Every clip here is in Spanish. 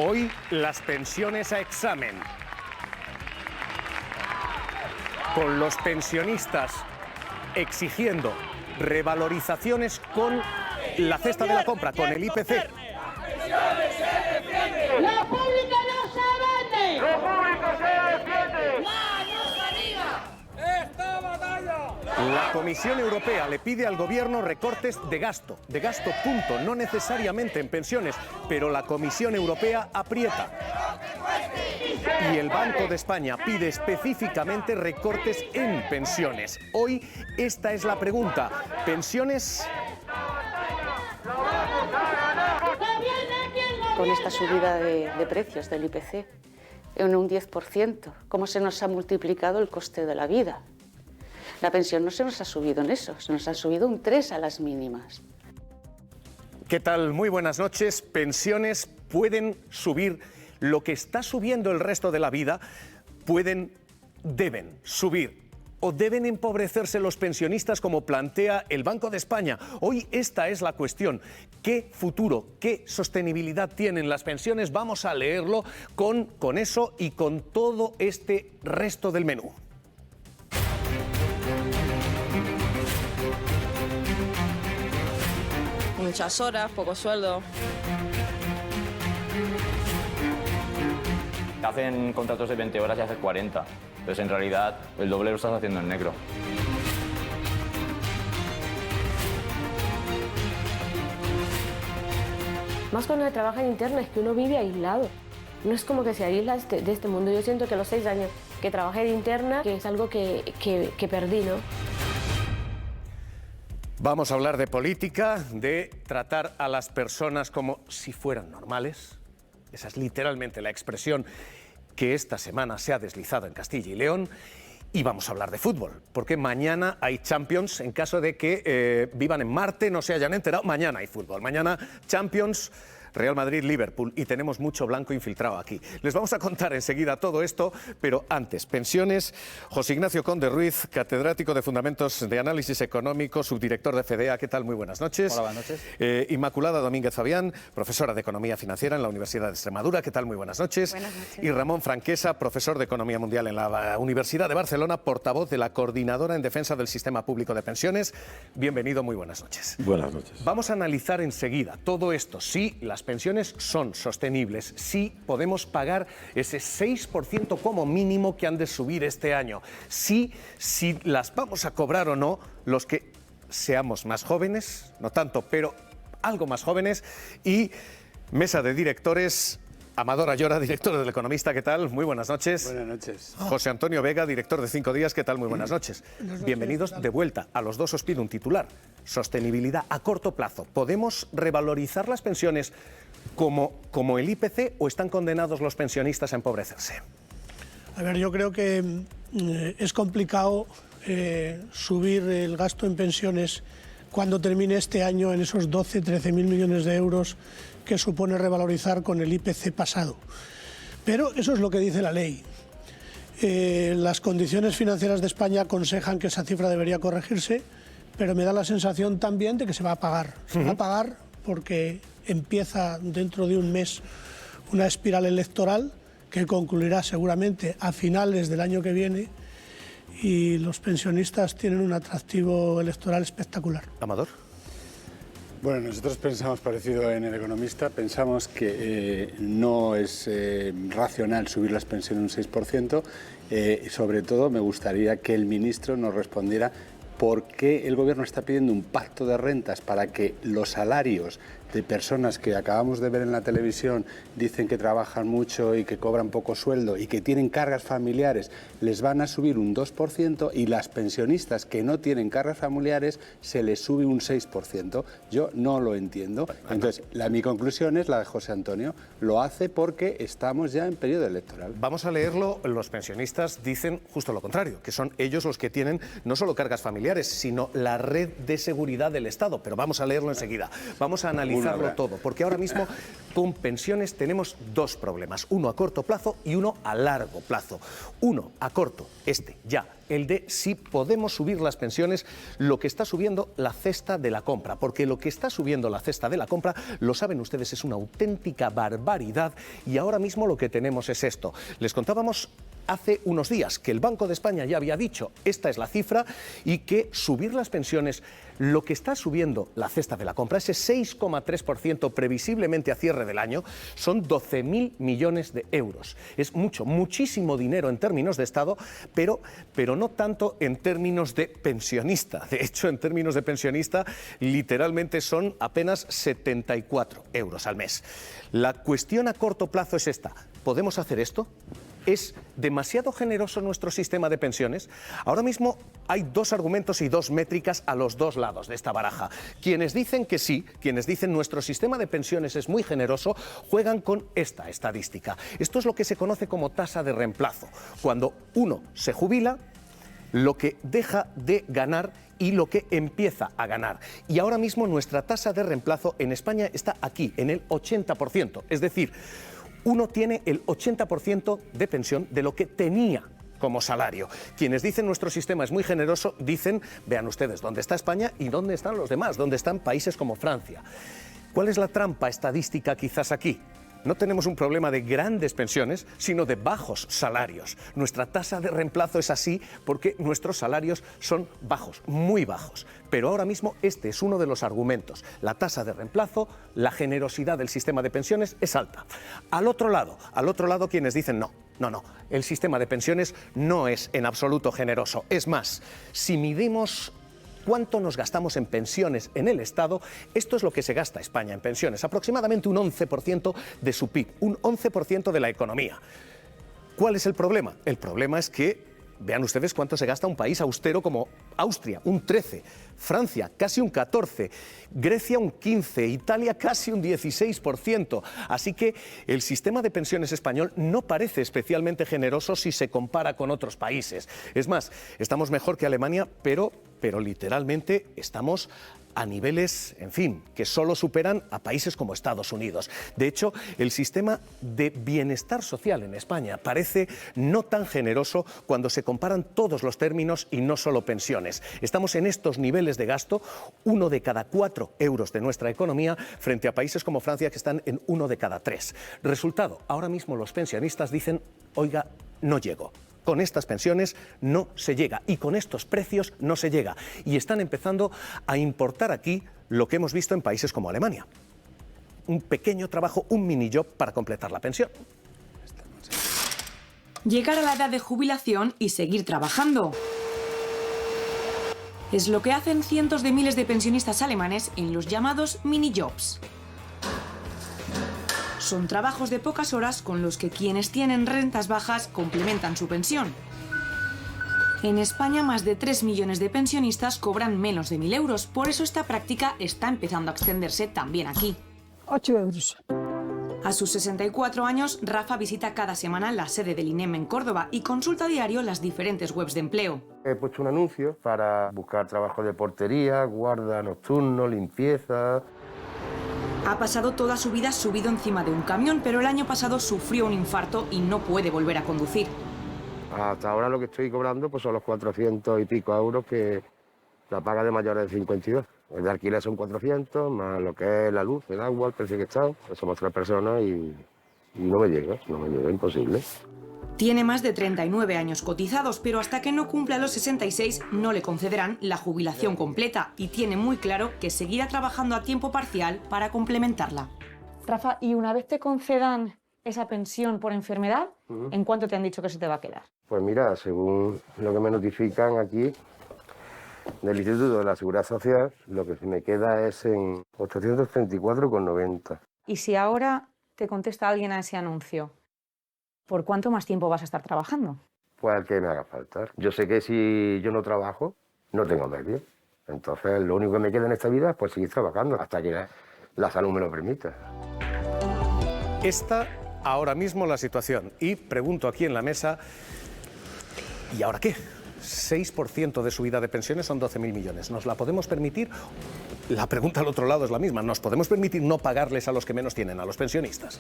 Hoy las pensiones a examen. Con los pensionistas exigiendo revalorizaciones con la cesta de la compra, con el IPC. ¡La pública no se vende! ¡Lo público se defiende! ¡Esta batalla! La Comisión Europea le pide al gobierno recortes de gasto punto, no necesariamente en pensiones, pero la Comisión Europea aprieta. Y el Banco de España pide específicamente recortes en pensiones. Hoy esta es la pregunta. ¿Pensiones? Con esta subida de precios del IPC en un 10%, ¿cómo se nos ha multiplicado el coste de la vida? La pensión no se nos ha subido en eso, se nos ha subido un 3 a las mínimas. ¿Qué tal? Muy buenas noches. Pensiones pueden subir lo que está subiendo el resto de la vida, deben subir o deben empobrecerse los pensionistas como plantea el Banco de España. Hoy esta es la cuestión. ¿Qué futuro, qué sostenibilidad tienen las pensiones? Vamos a leerlo con eso y con todo este resto del menú. Muchas horas, poco sueldo. Hacen contratos de 20 horas y haces 40. Entonces, en realidad, el doble lo estás haciendo en negro. Más cuando uno trabaja en interna, es que uno vive aislado. No es como que se aísla de este mundo. Yo siento que los 6 años que trabajé de interna, que es algo que perdí, ¿no? Vamos a hablar de política, de tratar a las personas como si fueran normales. Esa es literalmente la expresión que esta semana se ha deslizado en Castilla y León. Y vamos a hablar de fútbol, porque mañana hay Champions. En caso de que vivan en Marte, no se hayan enterado, mañana hay fútbol. Mañana Champions, Real Madrid-Liverpool, y tenemos mucho blanco infiltrado aquí. Les vamos a contar enseguida todo esto, pero antes, pensiones. José Ignacio Conde Ruiz, catedrático de Fundamentos de Análisis Económico, subdirector de FEDEA. ¿Qué tal? Muy buenas noches. Hola, buenas noches. Inmaculada Domínguez Fabián, profesora de Economía Financiera en la Universidad de Extremadura. ¿Qué tal? Muy buenas noches. Buenas noches. Y Ramón Franquesa, profesor de Economía Mundial en la Universidad de Barcelona, portavoz de la Coordinadora en Defensa del Sistema Público de Pensiones. Bienvenido, muy buenas noches. Buenas noches. Vamos a analizar enseguida todo esto, si las pensiones son sostenibles, si podemos pagar ese 6% como mínimo que han de subir este año, si las vamos a cobrar o no los que seamos más jóvenes, no tanto, pero algo más jóvenes, y mesa de directores. Amador Ayora, director del Economista, ¿qué tal? Muy buenas noches. Buenas noches. José Antonio Vega, director de 5 días, ¿qué tal? Muy buenas noches. Bienvenidos de vuelta. A los dos os pido un titular. Sostenibilidad a corto plazo. ¿Podemos revalorizar las pensiones como el IPC o están condenados los pensionistas a empobrecerse? A ver, yo creo que es complicado subir el gasto en pensiones cuando termine este año en esos 13.000 millones de euros que supone revalorizar con el IPC pasado. Pero eso es lo que dice la ley. Las condiciones financieras de España aconsejan que esa cifra debería corregirse, pero me da la sensación también de que se va a pagar. Se va a pagar porque empieza dentro de un mes una espiral electoral que concluirá seguramente a finales del año que viene, y los pensionistas tienen un atractivo electoral espectacular. Amador. Bueno, nosotros pensamos parecido en El Economista, pensamos que no es racional subir las pensiones un 6%, sobre todo me gustaría que el ministro nos respondiera por qué el Gobierno está pidiendo un pacto de rentas para que los salarios de personas que acabamos de ver en la televisión dicen que trabajan mucho y que cobran poco sueldo y que tienen cargas familiares, les van a subir un 2%, y las pensionistas que no tienen cargas familiares se les sube un 6%. Yo no lo entiendo. Entonces, mi conclusión es la de José Antonio. Lo hace porque estamos ya en periodo electoral. Vamos a leerlo. Los pensionistas dicen justo lo contrario, que son ellos los que tienen no solo cargas familiares, sino la red de seguridad del Estado. Pero vamos a leerlo enseguida. Vamos a analizarlo todo, porque ahora mismo con pensiones tenemos dos problemas, uno a corto plazo y uno a largo plazo. Uno a corto, el de si podemos subir las pensiones, lo que está subiendo la cesta de la compra, porque lo que está subiendo la cesta de la compra, lo saben ustedes, es una auténtica barbaridad y ahora mismo lo que tenemos es esto. Les contábamos hace unos días que el Banco de España ya había dicho, esta es la cifra, y que subir las pensiones, lo que está subiendo la cesta de la compra, ese 6,3% previsiblemente a cierre del año, son 12.000 millones de euros. Es mucho, muchísimo dinero en términos de Estado, pero no tanto en términos de pensionista. De hecho, en términos de pensionista, literalmente son apenas 74 euros al mes. La cuestión a corto plazo es esta. ¿Podemos hacer esto? ¿Es demasiado generoso nuestro sistema de pensiones? Ahora mismo hay dos argumentos y dos métricas a los dos lados de esta baraja. Quienes dicen que sí, quienes dicen nuestro sistema de pensiones es muy generoso, juegan con esta estadística. Esto es lo que se conoce como tasa de reemplazo. Cuando uno se jubila, lo que deja de ganar y lo que empieza a ganar. Y ahora mismo nuestra tasa de reemplazo en España está aquí, en el 80%. Es decir, uno tiene el 80% de pensión de lo que tenía como salario. Quienes dicen nuestro sistema es muy generoso, dicen, vean ustedes, dónde está España y dónde están los demás, dónde están países como Francia. ¿Cuál es la trampa estadística quizás aquí? No tenemos un problema de grandes pensiones, sino de bajos salarios. Nuestra tasa de reemplazo es así porque nuestros salarios son bajos, muy bajos. Pero ahora mismo este es uno de los argumentos. La tasa de reemplazo, la generosidad del sistema de pensiones es alta. Al otro lado quienes dicen no, el sistema de pensiones no es en absoluto generoso. Es más, si midimos cuánto nos gastamos en pensiones en el Estado, esto es lo que se gasta España en pensiones, aproximadamente un 11% de su PIB, un 11% de la economía. ¿Cuál es el problema? El problema es que, vean ustedes cuánto se gasta un país austero como Austria, un 13%, Francia casi un 14%, Grecia un 15%, Italia casi un 16%. Así que el sistema de pensiones español no parece especialmente generoso si se compara con otros países. Es más, estamos mejor que Alemania, pero literalmente estamos a niveles, en fin, que solo superan a países como Estados Unidos. De hecho, el sistema de bienestar social en España parece no tan generoso cuando se comparan todos los términos y no solo pensiones. Estamos en estos niveles de gasto, 1 de cada 4 euros de nuestra economía, frente a países como Francia que están en 1 de cada 3. Resultado, ahora mismo los pensionistas dicen, oiga, no llego. Con estas pensiones no se llega y con estos precios no se llega. Y están empezando a importar aquí lo que hemos visto en países como Alemania. Un pequeño trabajo, un mini job para completar la pensión. Llegar a la edad de jubilación y seguir trabajando. Es lo que hacen cientos de miles de pensionistas alemanes en los llamados mini jobs. Son trabajos de pocas horas con los que quienes tienen rentas bajas complementan su pensión. En España, más de 3 millones de pensionistas cobran menos de 1.000 euros. Por eso esta práctica está empezando a extenderse también aquí. 8 euros. A sus 64 años, Rafa visita cada semana la sede del INEM en Córdoba y consulta a diario las diferentes webs de empleo. He puesto un anuncio para buscar trabajo de portería, guarda nocturno, limpieza. Ha pasado toda su vida subido encima de un camión, pero el año pasado sufrió un infarto y no puede volver a conducir. Hasta ahora lo que estoy cobrando pues son los 400 y pico euros que la paga de mayores de 52. El de alquiler son 400, más lo que es la luz, el agua, el precio que está. Pues somos 3 personas y no me llega, imposible. Tiene más de 39 años cotizados, pero hasta que no cumpla los 66 no le concederán la jubilación completa y tiene muy claro que seguirá trabajando a tiempo parcial para complementarla. Rafa, y una vez te concedan esa pensión por enfermedad, ¿en cuánto te han dicho que se te va a quedar? Pues mira, según lo que me notifican aquí del Instituto de la Seguridad Social, lo que se me queda es en 834,90. Y si ahora te contesta alguien a ese anuncio, ¿por cuánto más tiempo vas a estar trabajando? Pues al que me haga falta. Yo sé que si yo no trabajo, no tengo medio. Entonces, lo único que me queda en esta vida es pues seguir trabajando hasta que la salud me lo permita. Esta ahora mismo la situación. Y pregunto aquí en la mesa, ¿y ahora qué? 6% de subida de pensiones son 12.000 millones. ¿Nos la podemos permitir la pregunta al otro lado es la misma. ¿Nos podemos permitir no pagarles a los que menos tienen, a los pensionistas?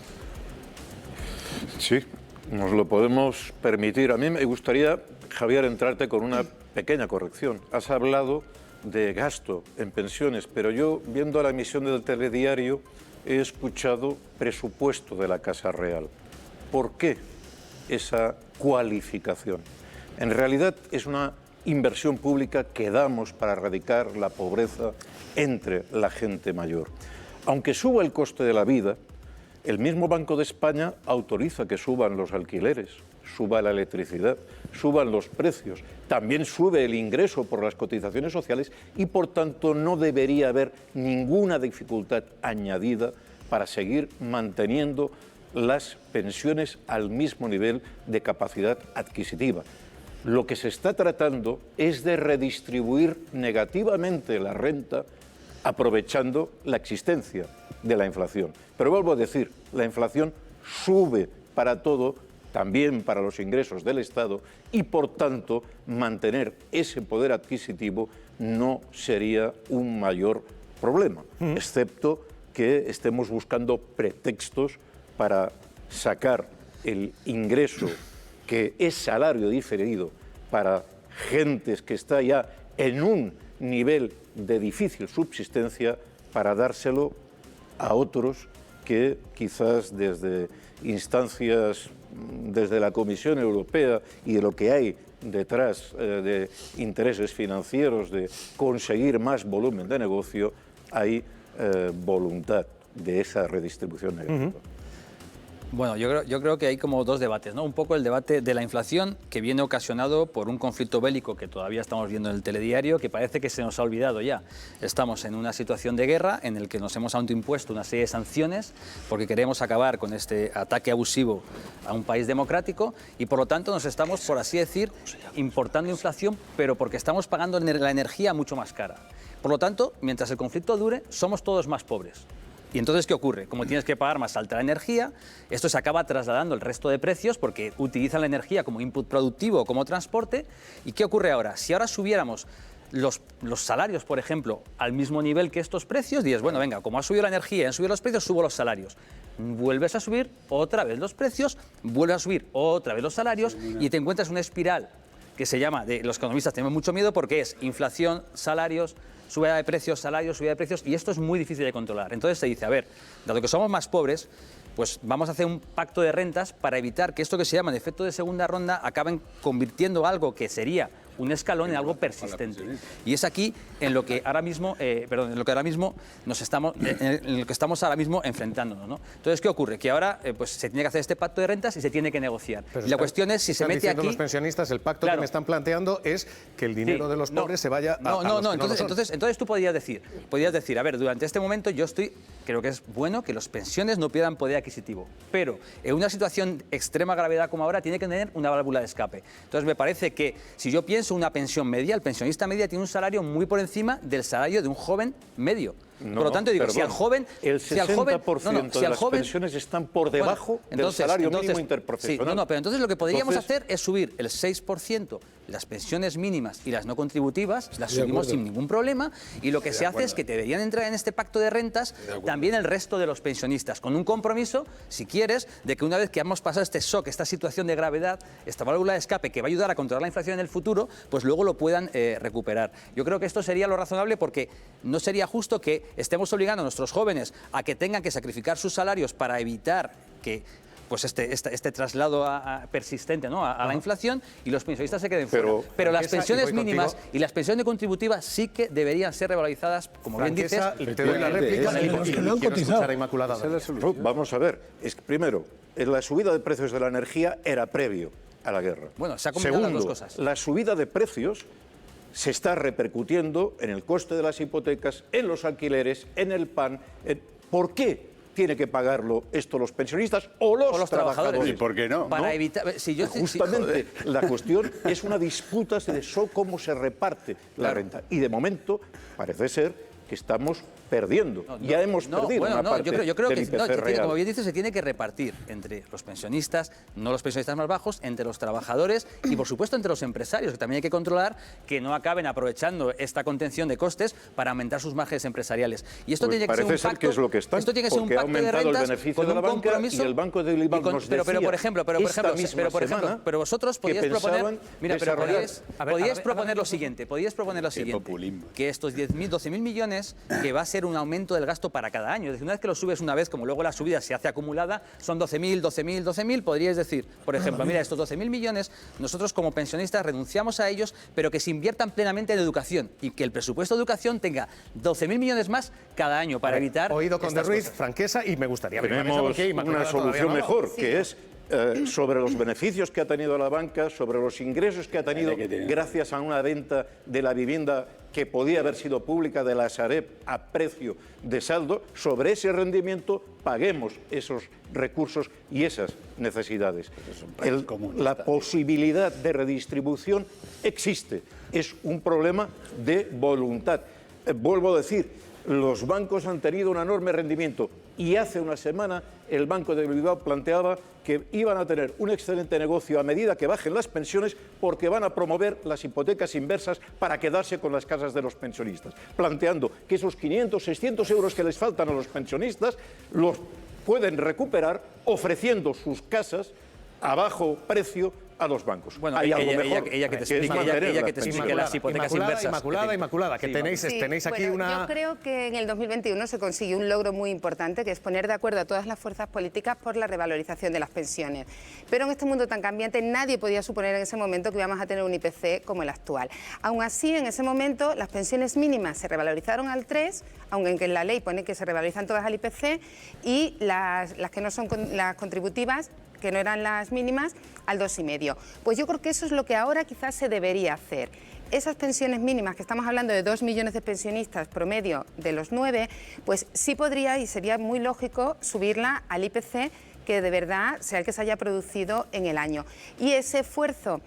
Sí, nos lo podemos permitir. A mí me gustaría, Javier, entrarte con una pequeña corrección. Has hablado de gasto en pensiones, pero yo, viendo la emisión del telediario, he escuchado presupuesto de la Casa Real. ¿Por qué esa cualificación? En realidad es una inversión pública que damos para erradicar la pobreza entre la gente mayor. Aunque suba el coste de la vida, el mismo Banco de España autoriza que suban los alquileres, suba la electricidad, suban los precios, también sube el ingreso por las cotizaciones sociales y, por tanto, no debería haber ninguna dificultad añadida para seguir manteniendo las pensiones al mismo nivel de capacidad adquisitiva. Lo que se está tratando es de redistribuir negativamente la renta aprovechando la existencia de la inflación. Pero vuelvo a decir, la inflación sube para todo, también para los ingresos del Estado, y por tanto mantener ese poder adquisitivo no sería un mayor problema, excepto que estemos buscando pretextos para sacar el ingreso que es salario diferido para gentes que está ya en un nivel de difícil subsistencia, para dárselo a otros que quizás desde instancias, desde la Comisión Europea y de lo que hay detrás de intereses financieros de conseguir más volumen de negocio, hay voluntad de esa redistribución negativa. Bueno, yo creo que hay como dos debates, ¿no? Un poco el debate de la inflación, que viene ocasionado por un conflicto bélico que todavía estamos viendo en el telediario, que parece que se nos ha olvidado ya. Estamos en una situación de guerra en el que nos hemos autoimpuesto una serie de sanciones porque queremos acabar con este ataque abusivo a un país democrático y, por lo tanto, nos estamos, por así decir, importando inflación, pero porque estamos pagando la energía mucho más cara. Por lo tanto, mientras el conflicto dure, somos todos más pobres. Y entonces, ¿qué ocurre? Como tienes que pagar más alta la energía, esto se acaba trasladando el resto de precios porque utilizan la energía como input productivo, como transporte. ¿Y qué ocurre ahora? Si ahora subiéramos los salarios, por ejemplo, al mismo nivel que estos precios, dices, bueno, venga, como ha subido la energía y han subido los precios, subo los salarios. Vuelves a subir otra vez los precios, vuelves a subir otra vez los salarios y te encuentras una espiral que se llama, los economistas tenemos mucho miedo porque es inflación, salarios, subida de precios, salarios, subida de precios, y esto es muy difícil de controlar. Entonces se dice, a ver, dado que somos más pobres, pues vamos a hacer un pacto de rentas para evitar que esto que se llama el efecto de segunda ronda acaben convirtiendo algo que sería un escalón en algo persistente. Y es aquí en lo que ahora mismo, en lo que estamos ahora mismo enfrentándonos, ¿no? Entonces, ¿qué ocurre? Que ahora pues se tiene que hacer este pacto de rentas y se tiene que negociar. Pero y la cuestión es si se mete aquí. Los pensionistas, el pacto que me están planteando es que el dinero de los pobres se vaya a los que no lo son. Entonces tú podrías decir, a ver, durante este momento creo que es bueno que los pensiones no pierdan poder adquisitivo, pero en una situación de extrema gravedad como ahora tiene que tener una válvula de escape. Entonces me parece que si yo pienso una pensión media, el pensionista media tiene un salario muy por encima del salario de un joven medio. Por lo tanto, digo, perdón, si al joven... El 60% de las pensiones están por debajo del salario mínimo interprofesional. Sí, pero entonces lo que podríamos hacer es subir el 6%, las pensiones mínimas y las no contributivas, las subimos sin ningún problema, y lo que se hace es que deberían entrar en este pacto de rentas también el resto de los pensionistas, con un compromiso, si quieres, de que una vez que hemos pasado este shock, esta situación de gravedad, esta válvula de escape que va a ayudar a controlar la inflación en el futuro, pues luego lo puedan recuperar. Yo creo que esto sería lo razonable porque no sería justo que estemos obligando a nuestros jóvenes a que tengan que sacrificar sus salarios para evitar que pues este traslado persistente, ¿no? a la inflación, y los pensionistas se queden fuera. Pero las pensiones mínimas y las pensiones contributivas sí que deberían ser revalorizadas, como bien dices. Te doy la réplica y quiero escuchar a Inmaculada. Vamos a ver, primero, la subida de precios de la energía era previo a la guerra. Bueno, se ha combinado las dos cosas. La subida de precios se está repercutiendo en el coste de las hipotecas, en los alquileres, en el pan. ¿Por qué tiene que pagarlo esto los pensionistas o los trabajadores? ¿Y por qué no? Para evitar... Justamente, la cuestión es una disputa de cómo se reparte la renta. Y de momento parece ser que estamos perdiendo. Ya hemos perdido una parte yo creo del que IPC real. como bien dice, se tiene que repartir entre los pensionistas, no los pensionistas más bajos, entre los trabajadores y, por supuesto, entre los empresarios, que también hay que controlar que no acaben aprovechando esta contención de costes para aumentar sus márgenes empresariales. Y esto Pues tiene que ser un parece ser pacto, que es lo que están, esto tiene que ser un porque ha pacto de aumentado el rentas beneficio con de la un banca compromiso. y el Banco de Bilbao nos decía pero por ejemplo, esta misma semana pero vosotros que podíais proponer, pensaban mira, pero desarrollar. podíais proponer lo siguiente, que estos 12.000 millones, que va a ser un aumento del gasto para cada año, es decir, una vez que lo subes una vez, como luego la subida se hace acumulada, son 12.000, podríais decir, por ejemplo, mira, estos 12.000 millones, nosotros como pensionistas renunciamos a ellos, pero que se inviertan plenamente en educación y que el presupuesto de educación tenga 12.000 millones más cada año para evitar Oído con de estas Ruiz, cosas. Franquesa, y me gustaría abrir la mesa Tenemos porque Inmaculada una todavía solución no ha hablado. mejor, que es sobre los beneficios que ha tenido la banca, sobre los ingresos que ha tenido gracias a una venta de la vivienda que podía haber sido pública de la Sareb a precio de saldo. Sobre ese rendimiento paguemos esos recursos y esas necesidades. La posibilidad de redistribución existe, es un problema de voluntad. Vuelvo a decir, los bancos han tenido un enorme rendimiento y hace una semana el Banco de Bilbao planteaba que iban a tener un excelente negocio a medida que bajen las pensiones porque van a promover las hipotecas inversas para quedarse con las casas de los pensionistas, planteando que esos 500, 600 euros que les faltan a los pensionistas los pueden recuperar ofreciendo sus casas a bajo precio a los bancos. Bueno, hay algo ella mejor, que te es explique, mantener ella que te explique las hipotecas inversas. Inmaculada, que Sí, tenéis aquí bueno, una... Yo creo que en el 2021 se consiguió un logro muy importante, que es poner de acuerdo a todas las fuerzas políticas por la revalorización de las pensiones. Pero en este mundo tan cambiante nadie podía suponer en ese momento que íbamos a tener un IPC como el actual. Aún así, en ese momento las pensiones mínimas se revalorizaron al 3, aunque en la ley pone que se revalorizan todas al IPC, y las que no son las contributivas, que no eran las mínimas, al 2,5. Pues yo creo que eso es lo que ahora quizás se debería hacer. Esas pensiones mínimas, que estamos hablando de 2 millones de pensionistas promedio de los 9, pues sí podría y sería muy lógico subirla al IPC, que de verdad sea el que se haya producido en el año. Y ese esfuerzo,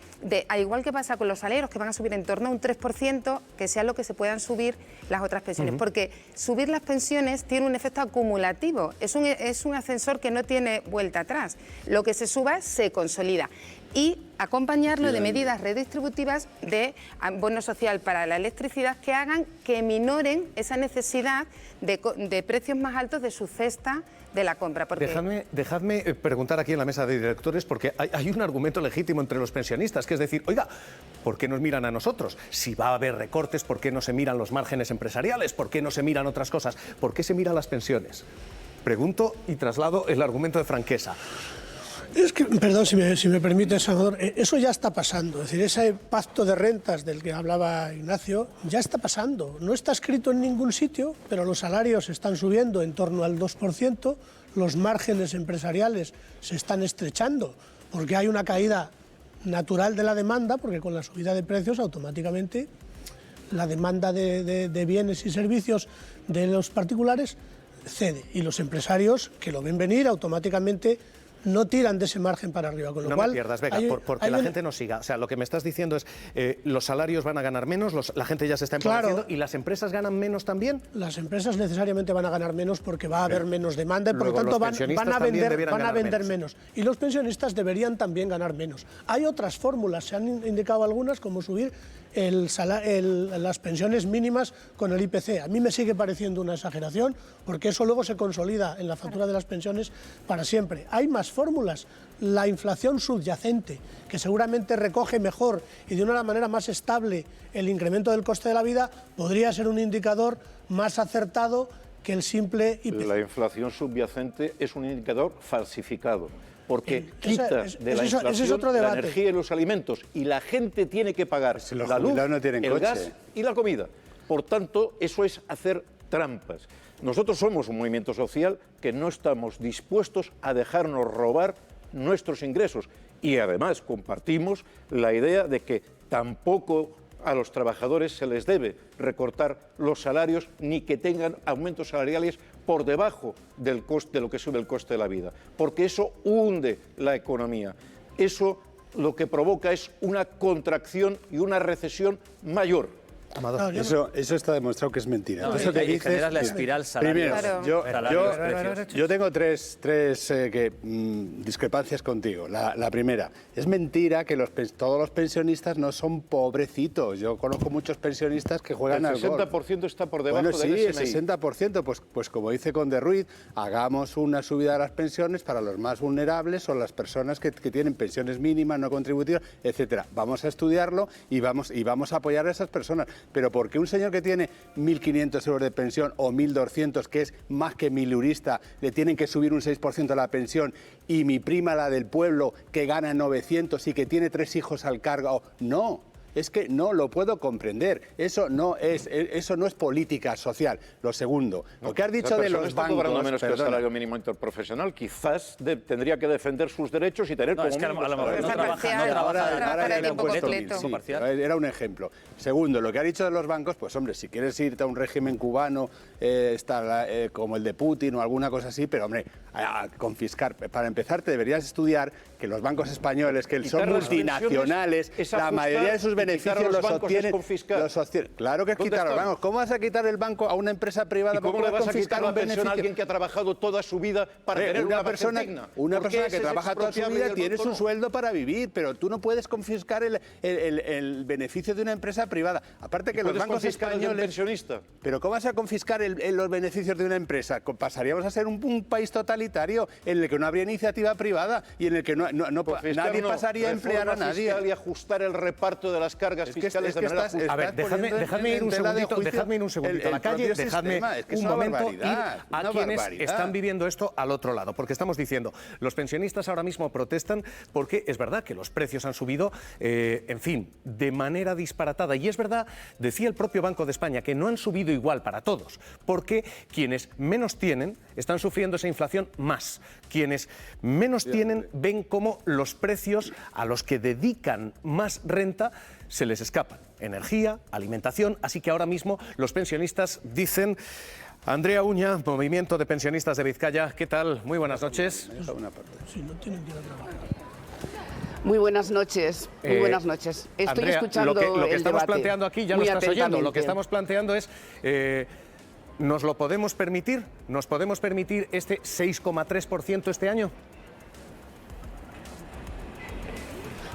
al igual que pasa con los salarios, que van a subir en torno a un 3%, que sea lo que se puedan subir las otras pensiones. Porque subir las pensiones tiene un efecto acumulativo, es un ascensor que no tiene vuelta atrás. Lo que se suba se consolida. Y acompañarlo de medidas redistributivas de bono social para la electricidad que hagan que minoren esa necesidad de precios más altos de su cesta de la compra. Porque... Dejadme preguntar aquí en la mesa de directores, porque hay un argumento legítimo entre los pensionistas, que es decir, oiga, ¿por qué nos miran a nosotros? Si va a haber recortes, ¿por qué no se miran los márgenes empresariales? ¿Por qué no se miran otras cosas? ¿Por qué se miran las pensiones? Pregunto y traslado el argumento de Franquesa. Es que, perdón, si me permite, Salvador, eso ya está pasando. Es decir, ese pacto de rentas del que hablaba Ignacio ya está pasando. No está escrito en ningún sitio, pero los salarios están subiendo en torno al 2%, los márgenes empresariales se están estrechando, porque hay una caída natural de la demanda, porque con la subida de precios automáticamente la demanda de bienes y servicios de los particulares cede, y los empresarios, que lo ven venir, automáticamente no tiran de ese margen para arriba, con lo cual... No me pierdas, Vega, porque la gente no siga. O sea, lo que me estás diciendo es, los salarios van a ganar menos, la gente ya se está empobreciendo, ¿y las empresas ganan menos también? Las empresas necesariamente van a ganar menos porque va a haber menos demanda y por lo tanto van a vender menos. Y los pensionistas deberían también ganar menos. Hay otras fórmulas, se han indicado algunas, como subir las pensiones mínimas con el IPC. A mí me sigue pareciendo una exageración, porque eso luego se consolida en la factura de las pensiones para siempre. Hay más fórmulas. La inflación subyacente, que seguramente recoge mejor y de una manera más estable el incremento del coste de la vida, podría ser un indicador más acertado que el simple IPC. La inflación subyacente es un indicador falsificado, porque quitas de la inflación la energía y los alimentos, y la gente tiene que pagar la luz, el gas y la comida. Por tanto, eso es hacer trampas. Nosotros somos un movimiento social que no estamos dispuestos a dejarnos robar nuestros ingresos, y además compartimos la idea de que tampoco a los trabajadores se les debe recortar los salarios ni que tengan aumentos salariales por debajo del coste, de lo que sube el coste de la vida, porque eso hunde la economía. Eso lo que provoca es una contracción y una recesión mayor. Amador. Eso está demostrado que es mentira. No, Eso que dices, generas la espiral primero, salario. yo tengo tres discrepancias contigo. La primera, es mentira que todos los pensionistas no son pobrecitos. Yo conozco muchos pensionistas que juegan al golf. El 60% está por debajo Bueno, sí, del el SMI. 60%, pues como dice Conde Ruiz, hagamos una subida de las pensiones para los más vulnerables o las personas que tienen pensiones mínimas, no contributivas, etcétera. Vamos a estudiarlo y vamos a apoyar a esas personas. Pero ¿por qué un señor que tiene 1.500 euros de pensión o 1.200, que es más que milurista, le tienen que subir un 6% la pensión, y mi prima, la del pueblo, que gana 900 y que tiene 3 hijos al cargo? No. Es que no lo puedo comprender. Eso no es política social. Lo segundo, lo que has dicho de los bancos... cobrando menos que el perdona. salario mínimo interprofesional. Quizás tendría que defender sus derechos y tener No, es que a lo mejor no trabaja Ahora a tiempo completo. sí, era un ejemplo. Segundo, lo que ha dicho de los bancos, pues hombre, si quieres irte a un régimen cubano como el de Putin o alguna cosa así, pero hombre, a confiscar. Para empezar, te deberías estudiar que los bancos españoles, que son multinacionales, la mayoría de sus beneficios los obtienen. Claro que es quitar los bancos. ¿Cómo vas a quitar el banco a una empresa privada? ¿Cómo le vas a quitar la pensión a alguien que ha trabajado toda su vida para tener una persona digna? Una persona que trabaja toda su vida tiene su sueldo para vivir, pero tú no puedes confiscar el beneficio de una empresa privada. Aparte que los bancos españoles... pensionista. Pero ¿cómo vas a confiscar los beneficios de una empresa? Pasaríamos a ser un país totalitario en el que no habría iniciativa privada y en el que nadie pasaría a emplear a nadie. Y ajustar el reparto de las cargas fiscales de manera justa. A ver, dejadme ir un segundito a la calle, dejadme un momento ir a quienes están viviendo esto al otro lado, porque estamos diciendo, los pensionistas ahora mismo protestan porque es verdad que los precios han subido, en fin, de manera disparatada, y es verdad, decía el propio Banco de España, que no han subido igual para todos, porque quienes menos tienen están sufriendo esa inflación más. Quienes menos tienen ven cómo los precios a los que dedican más renta se les escapan. Energía, alimentación, así que ahora mismo los pensionistas dicen... Andrea Uña, Movimiento de Pensionistas de Vizcaya, ¿qué tal? Muy buenas noches. Muy buenas noches, muy buenas noches. Estoy Andrea, escuchando lo que el estamos debate planteando aquí, ya lo muy estás oyendo, lo que atentamente. estamos planteando es... ¿nos lo podemos permitir? ¿Nos podemos permitir este 6,3% este año?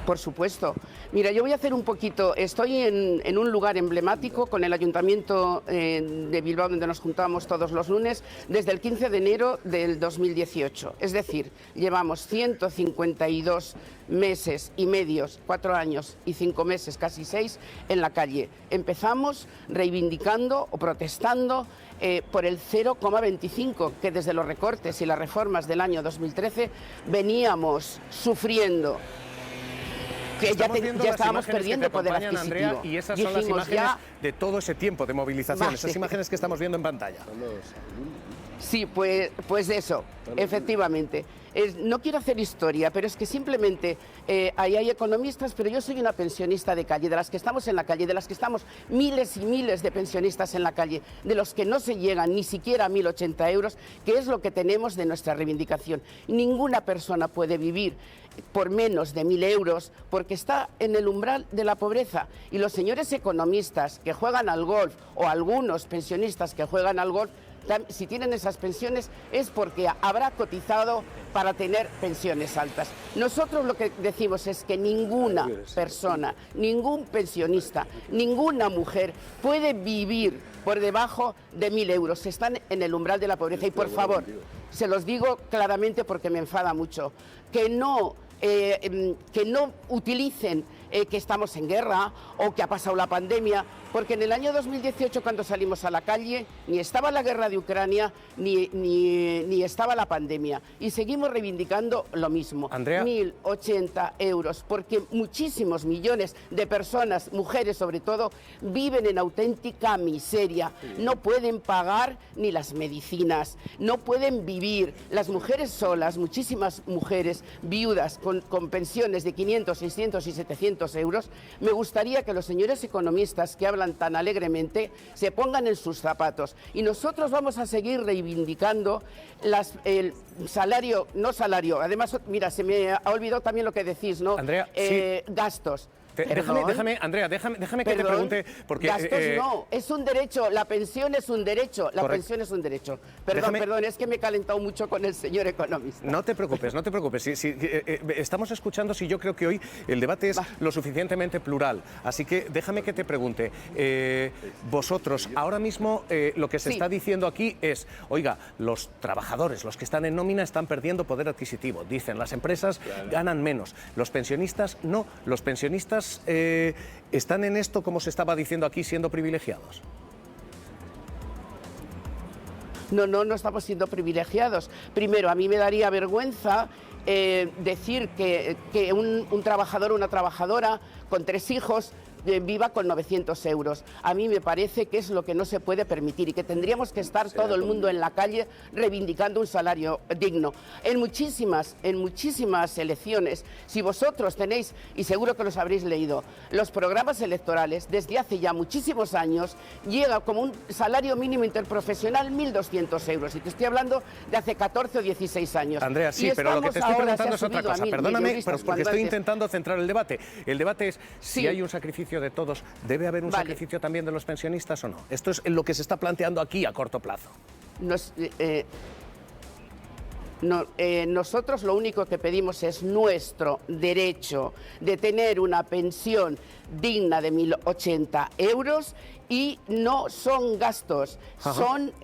Por supuesto. Mira, yo voy a hacer un poquito, estoy en un lugar emblemático con el Ayuntamiento de Bilbao, donde nos juntamos todos los lunes, desde el 15 de enero del 2018. Es decir, llevamos 152 meses y medios, 4 años y 5 meses, casi 6, en la calle. Empezamos reivindicando o protestando por el 0,25, que desde los recortes y las reformas del año 2013 veníamos sufriendo. Que ya estábamos perdiendo poder adquisitivo. Andrea, y esas son las imágenes de todo ese tiempo de movilización, esas imágenes que estamos viendo en pantalla. Sí, pues eso, efectivamente. No quiero hacer historia, pero es que simplemente ahí hay economistas, pero yo soy una pensionista de calle, de las que estamos en la calle, de las que estamos miles y miles de pensionistas en la calle, de los que no se llegan ni siquiera a 1.080 euros, que es lo que tenemos de nuestra reivindicación. Ninguna persona puede vivir por menos de 1.000 euros porque está en el umbral de la pobreza. Y los señores economistas que juegan al golf, o algunos pensionistas que juegan al golf, si tienen esas pensiones es porque habrá cotizado para tener pensiones altas. Nosotros lo que decimos es que ninguna persona, ningún pensionista, ninguna mujer puede vivir por debajo de 1.000 euros. Están en el umbral de la pobreza y, por favor, se los digo claramente porque me enfada mucho, que no utilicen que estamos en guerra o que ha pasado la pandemia, porque en el año 2018, cuando salimos a la calle, ni estaba la guerra de Ucrania ni estaba la pandemia, y seguimos reivindicando lo mismo. Andrea. 1.080 euros, porque muchísimos millones de personas, mujeres sobre todo, viven en auténtica miseria, no pueden pagar ni las medicinas, no pueden vivir. Las mujeres solas, muchísimas mujeres viudas con pensiones de 500, 600 y 700 euros, me gustaría que los señores economistas que hablan tan alegremente se pongan en sus zapatos. Y nosotros vamos a seguir reivindicando el salario, además, mira, se me ha olvidado también lo que decís, ¿no? Andrea, gastos. Déjame, Andrea, déjame que te pregunte, porque... Gastos no, es un derecho, la pensión es un derecho, la pensión es un derecho. Perdón, es que me he calentado mucho con el señor economista. No te preocupes, no te preocupes. Estamos escuchando, yo creo que hoy el debate es lo suficientemente plural, así que déjame que te pregunte, vosotros, ahora mismo lo que se está diciendo aquí es, oiga, los trabajadores, los que están en nómina están perdiendo poder adquisitivo, dicen, las empresas ganan menos, los pensionistas no, los pensionistas ¿están en esto, como se estaba diciendo aquí, siendo privilegiados? No estamos siendo privilegiados. Primero, a mí me daría vergüenza decir que un trabajador o una trabajadora con 3 hijos viva con 900 euros. A mí me parece que es lo que no se puede permitir y que tendríamos que estar todo el mundo en la calle reivindicando un salario digno. En muchísimas elecciones, si vosotros tenéis, y seguro que los habréis leído, los programas electorales, desde hace ya muchísimos años, llega como un salario mínimo interprofesional 1.200 euros. Y te estoy hablando de hace 14 o 16 años. Andrea, sí, pero lo que te estoy preguntando es otra cosa. Perdóname, porque estoy intentando centrar el debate. El debate es si hay un sacrificio de todos, ¿debe haber un sacrificio también de los pensionistas o no? Esto es lo que se está planteando aquí a corto plazo. Nosotros lo único que pedimos es nuestro derecho de tener una pensión digna de 1.080 euros y no son gastos,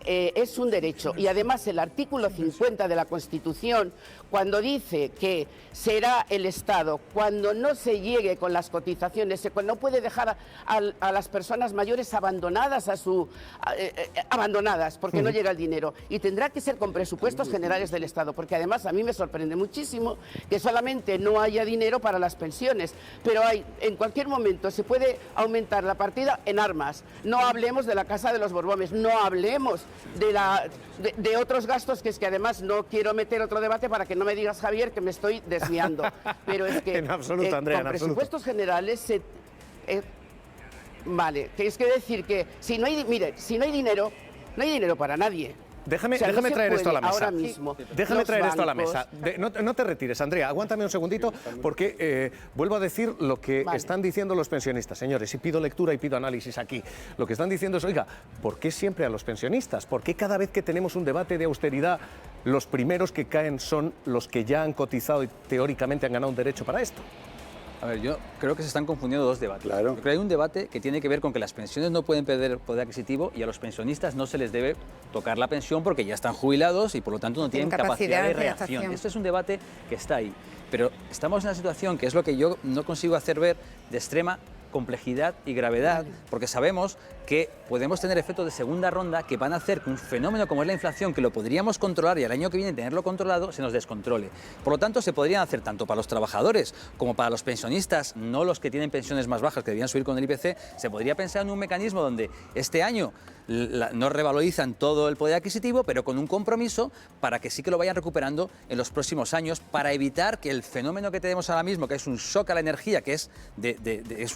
es un derecho. Y además el artículo 50 de la Constitución, cuando dice que será el Estado, cuando no se llegue con las cotizaciones, cuando no puede dejar a las personas mayores abandonadas abandonadas porque no llega el dinero, y tendrá que ser con presupuestos generales del Estado, porque además a mí me sorprende muchísimo que solamente no haya dinero para las pensiones, pero en cualquier momento se puede aumentar la partida en armas. No hablemos de la Casa de los Borbones, no hablemos de otros gastos, que es que además no quiero meter otro debate para que no me digas, Javier, que me estoy desviando. Pero es que en absoluto, Andrea, con presupuestos generales vale, que es que decir que si no hay dinero, no hay dinero para nadie. Déjame traer esto a la mesa. Déjame traer esto a la mesa. No te retires, Andrea. Aguántame un segundito, porque vuelvo a decir lo que están diciendo los pensionistas, señores, y pido lectura y pido análisis aquí. Lo que están diciendo es, oiga, ¿por qué siempre a los pensionistas? ¿Por qué cada vez que tenemos un debate de austeridad, los primeros que caen son los que ya han cotizado y teóricamente han ganado un derecho para esto? A ver, yo creo que se están confundiendo dos debates. Claro. Yo creo que hay un debate que tiene que ver con que las pensiones no pueden perder poder adquisitivo y a los pensionistas no se les debe tocar la pensión porque ya están jubilados y por lo tanto no tienen capacidad de reacción. Este es un debate que está ahí. Pero estamos en una situación que es lo que yo no consigo hacer ver de extrema complejidad y gravedad, porque sabemos que podemos tener efectos de segunda ronda que van a hacer que un fenómeno como es la inflación, que lo podríamos controlar y al año que viene tenerlo controlado, se nos descontrole. Por lo tanto, se podrían hacer tanto para los trabajadores como para los pensionistas, no los que tienen pensiones más bajas que debían subir con el IPC, se podría pensar en un mecanismo donde este año no revalorizan todo el poder adquisitivo, pero con un compromiso para que sí que lo vayan recuperando en los próximos años, para evitar que el fenómeno que tenemos ahora mismo, que es un shock a la energía, que es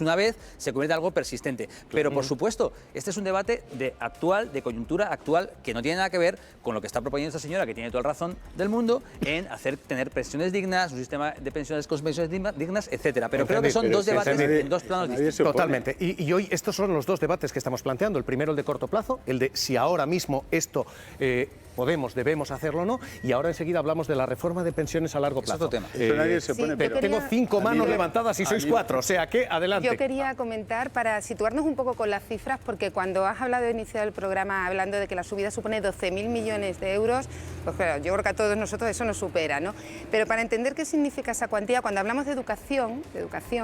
una vez, se convierte en algo persistente. Pero, por supuesto, este es un debate de coyuntura actual, que no tiene nada que ver con lo que está proponiendo esta señora, que tiene toda la razón del mundo, en tener pensiones dignas, un sistema de pensiones con pensiones dignas, etcétera. Pero creo que son dos debates en dos planos distintos. Totalmente. Y hoy estos son los dos debates que estamos planteando. El primero, el de corto plazo, el de si ahora mismo esto debemos hacerlo o no, y ahora enseguida hablamos de la reforma de pensiones a largo plazo. Tengo 5 manos levantadas y sois 4, o sea que adelante. Yo quería comentar para situarnos un poco con las cifras, porque cuando has hablado de inicio del programa hablando de que la subida supone 12.000 millones de euros, pues claro, yo creo que a todos nosotros eso nos supera, ¿no? Pero para entender qué significa esa cuantía, cuando hablamos de educación,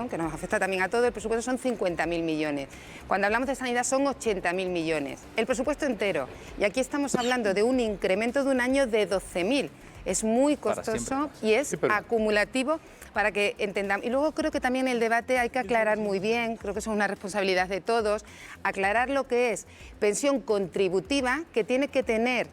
que nos afecta también a todo, el presupuesto son 50.000 millones. Cuando hablamos de sanidad son 80.000 millones. El presupuesto entero. Y aquí estamos hablando de un incremento de un año de 12.000. Es muy costoso y es acumulativo para que entendamos. Y luego creo que también el debate hay que aclarar muy bien, creo que es una responsabilidad de todos, aclarar lo que es pensión contributiva, que tiene que tener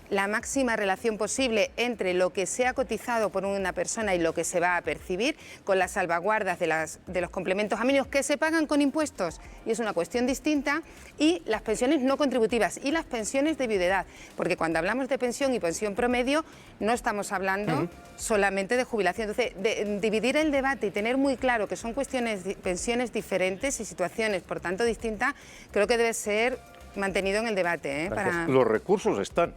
la máxima relación posible entre lo que se ha cotizado por una persona y lo que se va a percibir, con las salvaguardas de los complementos a mínimos que se pagan con impuestos, y es una cuestión distinta, y las pensiones no contributivas y las pensiones de viudedad, porque cuando hablamos de pensión y pensión promedio no estamos hablando solamente de jubilación. Entonces, dividir el debate y tener muy claro que son pensiones diferentes y situaciones, por tanto, distintas, creo que debe ser mantenido en el debate. Los recursos están.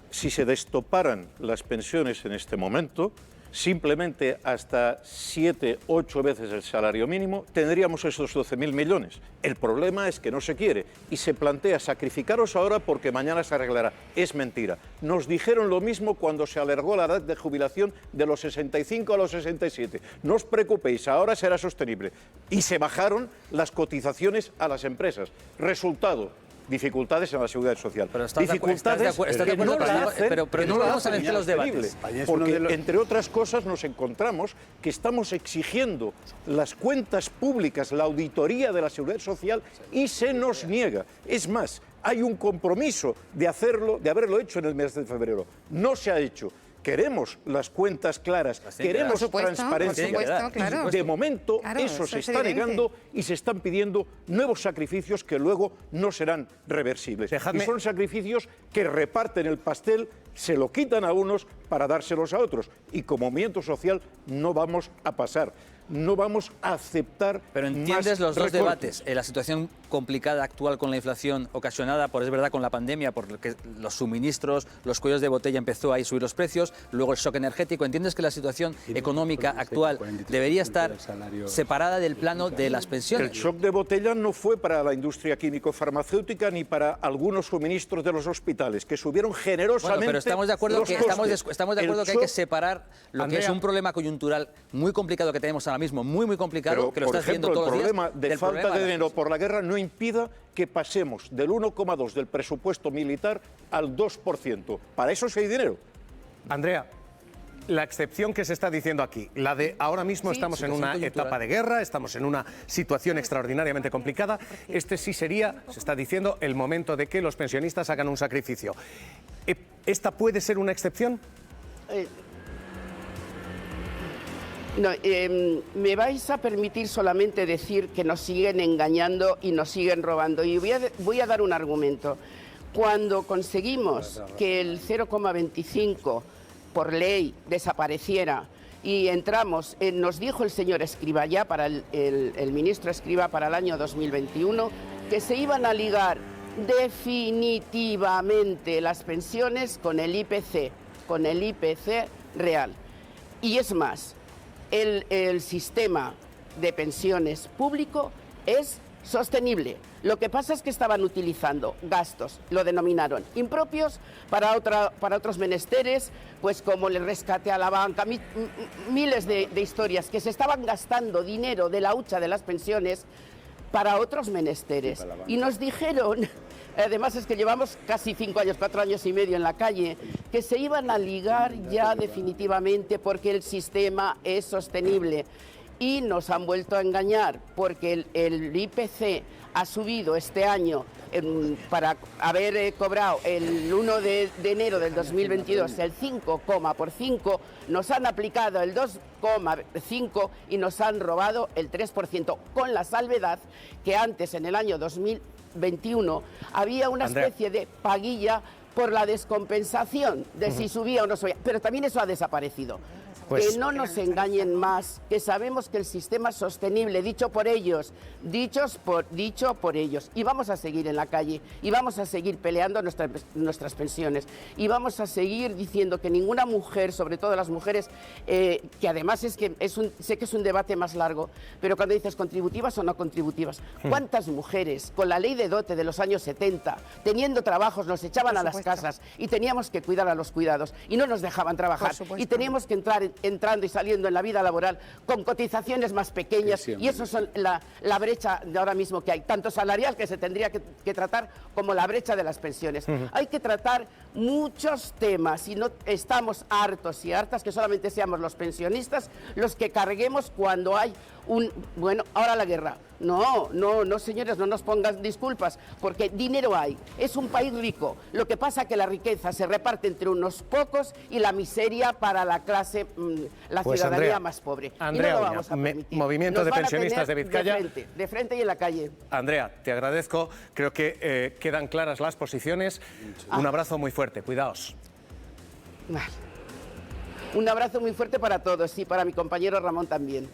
Si se destoparan las pensiones en este momento, simplemente hasta 7, 8 veces el salario mínimo, tendríamos esos 12.000 millones. El problema es que no se quiere y se plantea sacrificaros ahora porque mañana se arreglará. Es mentira. Nos dijeron lo mismo cuando se alargó la edad de jubilación de los 65 a los 67. No os preocupéis, ahora será sostenible. Y se bajaron las cotizaciones a las empresas. Resultado: dificultades en la seguridad social. Pero dificultades que no la hacen, pero no vamos a meter los debates. Porque, entre otras cosas, nos encontramos que estamos exigiendo las cuentas públicas, la auditoría de la seguridad social, y se nos niega. Es más, hay un compromiso de hacerlo, de haberlo hecho en el mes de febrero. No se ha hecho. Queremos las cuentas claras, queremos transparencia. Claro. De momento eso se está negando y se están pidiendo nuevos sacrificios que luego no serán reversibles. Y son sacrificios que reparten el pastel, se lo quitan a unos para dárselos a otros. Y como movimiento social no vamos a pasar. No vamos a aceptar. Pero entiendes los dos debates. La situación complicada actual con la inflación ocasionada por, es verdad, con la pandemia, porque los suministros, los cuellos de botella empezó a subir los precios, luego el shock energético. ¿Entiendes que la situación económica actual debería estar separada del plano de las pensiones? El shock de botella no fue para la industria químico-farmacéutica ni para algunos suministros de los hospitales, que subieron generosamente. Bueno, pero estamos de acuerdo que hay que separar lo que es un problema coyuntural muy complicado que tenemos ahora mismo, muy complicado, pero, que lo estás viendo todos los días. El problema de falta de dinero por la guerra no impida que pasemos del 1,2% del presupuesto militar al 2%. Para eso sí hay dinero. Andrea, la excepción que se está diciendo aquí, la de ahora mismo estamos en una etapa de guerra, estamos en una situación extraordinariamente complicada, este sí sería, se está diciendo, el momento de que los pensionistas hagan un sacrificio. ¿Esta puede ser una excepción? No, me vais a permitir solamente decir que nos siguen engañando y nos siguen robando. Y voy a dar un argumento. Cuando conseguimos que el 0,25 por ley desapareciera y entramos, nos dijo el señor Escrivá ya, para el ministro Escrivá, para el año 2021, que se iban a ligar definitivamente las pensiones con el IPC real. Y es más, el sistema de pensiones público es sostenible. Lo que pasa es que estaban utilizando gastos, lo denominaron impropios, para otros menesteres, pues como el rescate a la banca, miles de historias, que se estaban gastando dinero de la hucha de las pensiones para otros menesteres. Y nos dijeron, además es que llevamos casi 5 años, 4 años y medio en la calle, que se iban a ligar ya definitivamente porque el sistema es sostenible. Y nos han vuelto a engañar porque el IPC ha subido este año para haber cobrado el 1 de enero del 2022 el 5,5, nos han aplicado el 2,5 y nos han robado el 3%, con la salvedad que antes, en el año 2021, había una especie de paguilla por la descompensación de si subía o no subía, pero también eso ha desaparecido. Que no nos engañen más, que sabemos que el sistema es sostenible, dicho por ellos, dicho por ellos. Y vamos a seguir en la calle, y vamos a seguir peleando nuestras pensiones, y vamos a seguir diciendo que ninguna mujer, sobre todo las mujeres, que además sé que es un debate más largo, pero cuando dices contributivas o no contributivas, ¿cuántas mujeres con la ley de dote de los años 70, teniendo trabajos, nos echaban a las casas y teníamos que cuidar a los cuidados y no nos dejaban trabajar y teníamos que entrar entrando y saliendo en la vida laboral con cotizaciones más pequeñas, y eso es la brecha de ahora mismo que hay, tanto salarial, que se tendría que tratar, como la brecha de las pensiones. Hay que tratar muchos temas y no estamos hartos y hartas que solamente seamos los pensionistas los que carguemos cuando hay bueno, ahora la guerra. No, señores, no nos pongan disculpas, porque dinero hay. Es un país rico. Lo que pasa es que la riqueza se reparte entre unos pocos y la miseria para la clase, la ciudadanía Andrea, más pobre. Andrea, y no lo vamos a permitir. Movimiento de Pensionistas de Vizcaya. De frente y en la calle. Andrea, te agradezco. Creo que quedan claras las posiciones. Un abrazo muy fuerte. Cuidaos. Vale. Un abrazo muy fuerte para todos y para mi compañero Ramón también.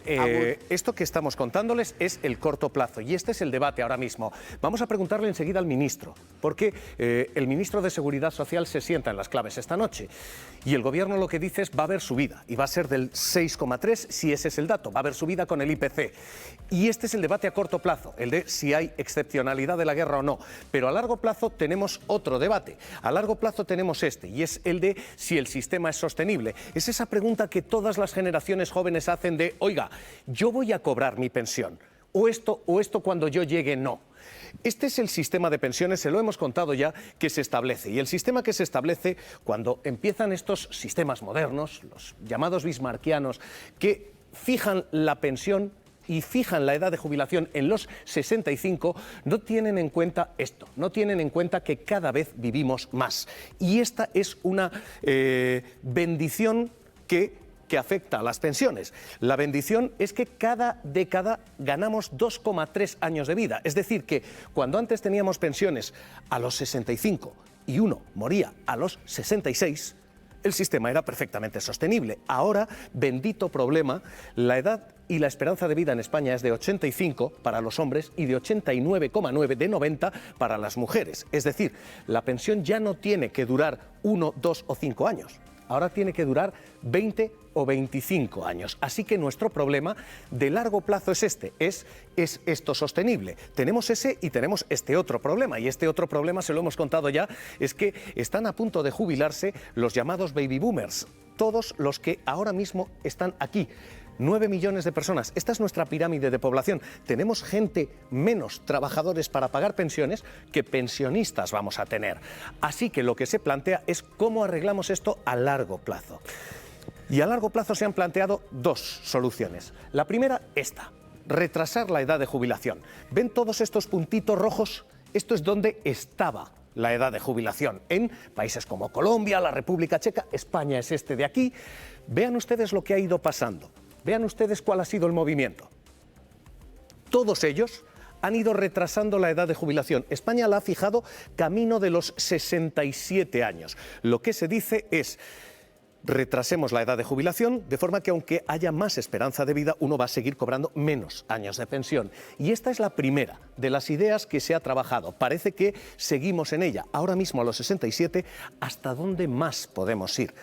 Esto que estamos contándoles es el corto plazo y este es el debate ahora mismo. Vamos a preguntarle enseguida al ministro, porque el ministro de Seguridad Social se sienta en las claves esta noche y el gobierno lo que dice es va a haber subida y va a ser del 6,3 si ese es el dato, va a haber subida con el IPC. Y este es el debate a corto plazo, el de si hay excepcionalidad de la guerra o no. Pero a largo plazo tenemos otro debate. A largo plazo tenemos este y es el de si el sistema es sostenible. Es esa pregunta que todas las generaciones jóvenes hacen de, oiga, yo voy a cobrar mi pensión, o esto cuando yo llegue no. Este es el sistema de pensiones, se lo hemos contado ya, que se establece. Y el sistema que se establece cuando empiezan estos sistemas modernos, los llamados bismarckianos, que fijan la pensión y fijan la edad de jubilación en los 65, no tienen en cuenta esto, no tienen en cuenta que cada vez vivimos más. Y esta es una bendición que afecta a las pensiones. La bendición es que cada década ganamos 2,3 años de vida. Es decir, que cuando antes teníamos pensiones a los 65 y uno moría a los 66, el sistema era perfectamente sostenible. Ahora, bendito problema, la edad y la esperanza de vida en España es de 85 para los hombres y de 89,9 de 90 para las mujeres. Es decir, la pensión ya no tiene que durar 1, 2 o 5 años. Ahora tiene que durar 20 o 25 años. Así que nuestro problema de largo plazo es este, es esto sostenible. Tenemos ese y tenemos este otro problema. Y este otro problema, se lo hemos contado ya, es que están a punto de jubilarse los llamados baby boomers. Todos los que ahora mismo están aquí. 9 millones de personas. Esta es nuestra pirámide de población. Tenemos gente menos trabajadores para pagar pensiones que pensionistas vamos a tener. Así que lo que se plantea es cómo arreglamos esto a largo plazo. Y a largo plazo se han planteado dos soluciones. La primera, esta, retrasar la edad de jubilación. ¿Ven todos estos puntitos rojos? Esto es donde estaba la edad de jubilación. En países como Colombia, la República Checa, España es este de aquí. Vean ustedes lo que ha ido pasando. Vean ustedes cuál ha sido el movimiento. Todos ellos han ido retrasando la edad de jubilación. España la ha fijado camino de los 67 años. Lo que se dice es, retrasemos la edad de jubilación, de forma que aunque haya más esperanza de vida, uno va a seguir cobrando menos años de pensión. Y esta es la primera de las ideas que se ha trabajado. Parece que seguimos en ella. Ahora mismo a los 67, ¿hasta dónde más podemos ir?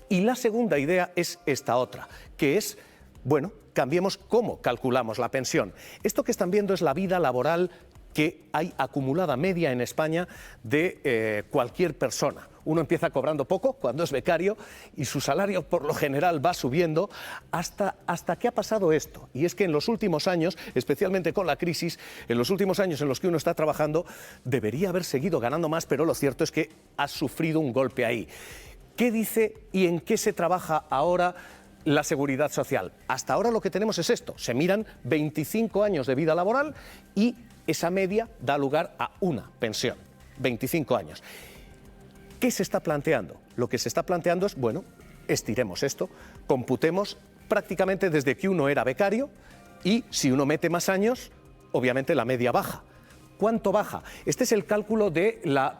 Y la segunda idea es esta otra, que es, bueno, cambiemos cómo calculamos la pensión. Esto que están viendo es la vida laboral que hay acumulada media en España de cualquier persona. Uno empieza cobrando poco cuando es becario y su salario por lo general va subiendo hasta que ha pasado esto. Y es que en los últimos años, especialmente con la crisis, en los últimos años en los que uno está trabajando, debería haber seguido ganando más, pero lo cierto es que ha sufrido un golpe ahí. ¿Qué dice y en qué se trabaja ahora la seguridad social? Hasta ahora lo que tenemos es esto, se miran 25 años de vida laboral y esa media da lugar a una pensión, 25 años. ¿Qué se está planteando? Lo que se está planteando es, bueno, estiremos esto, computemos prácticamente desde que uno era becario y si uno mete más años, obviamente la media baja. ¿Cuánto baja? Este es el cálculo de la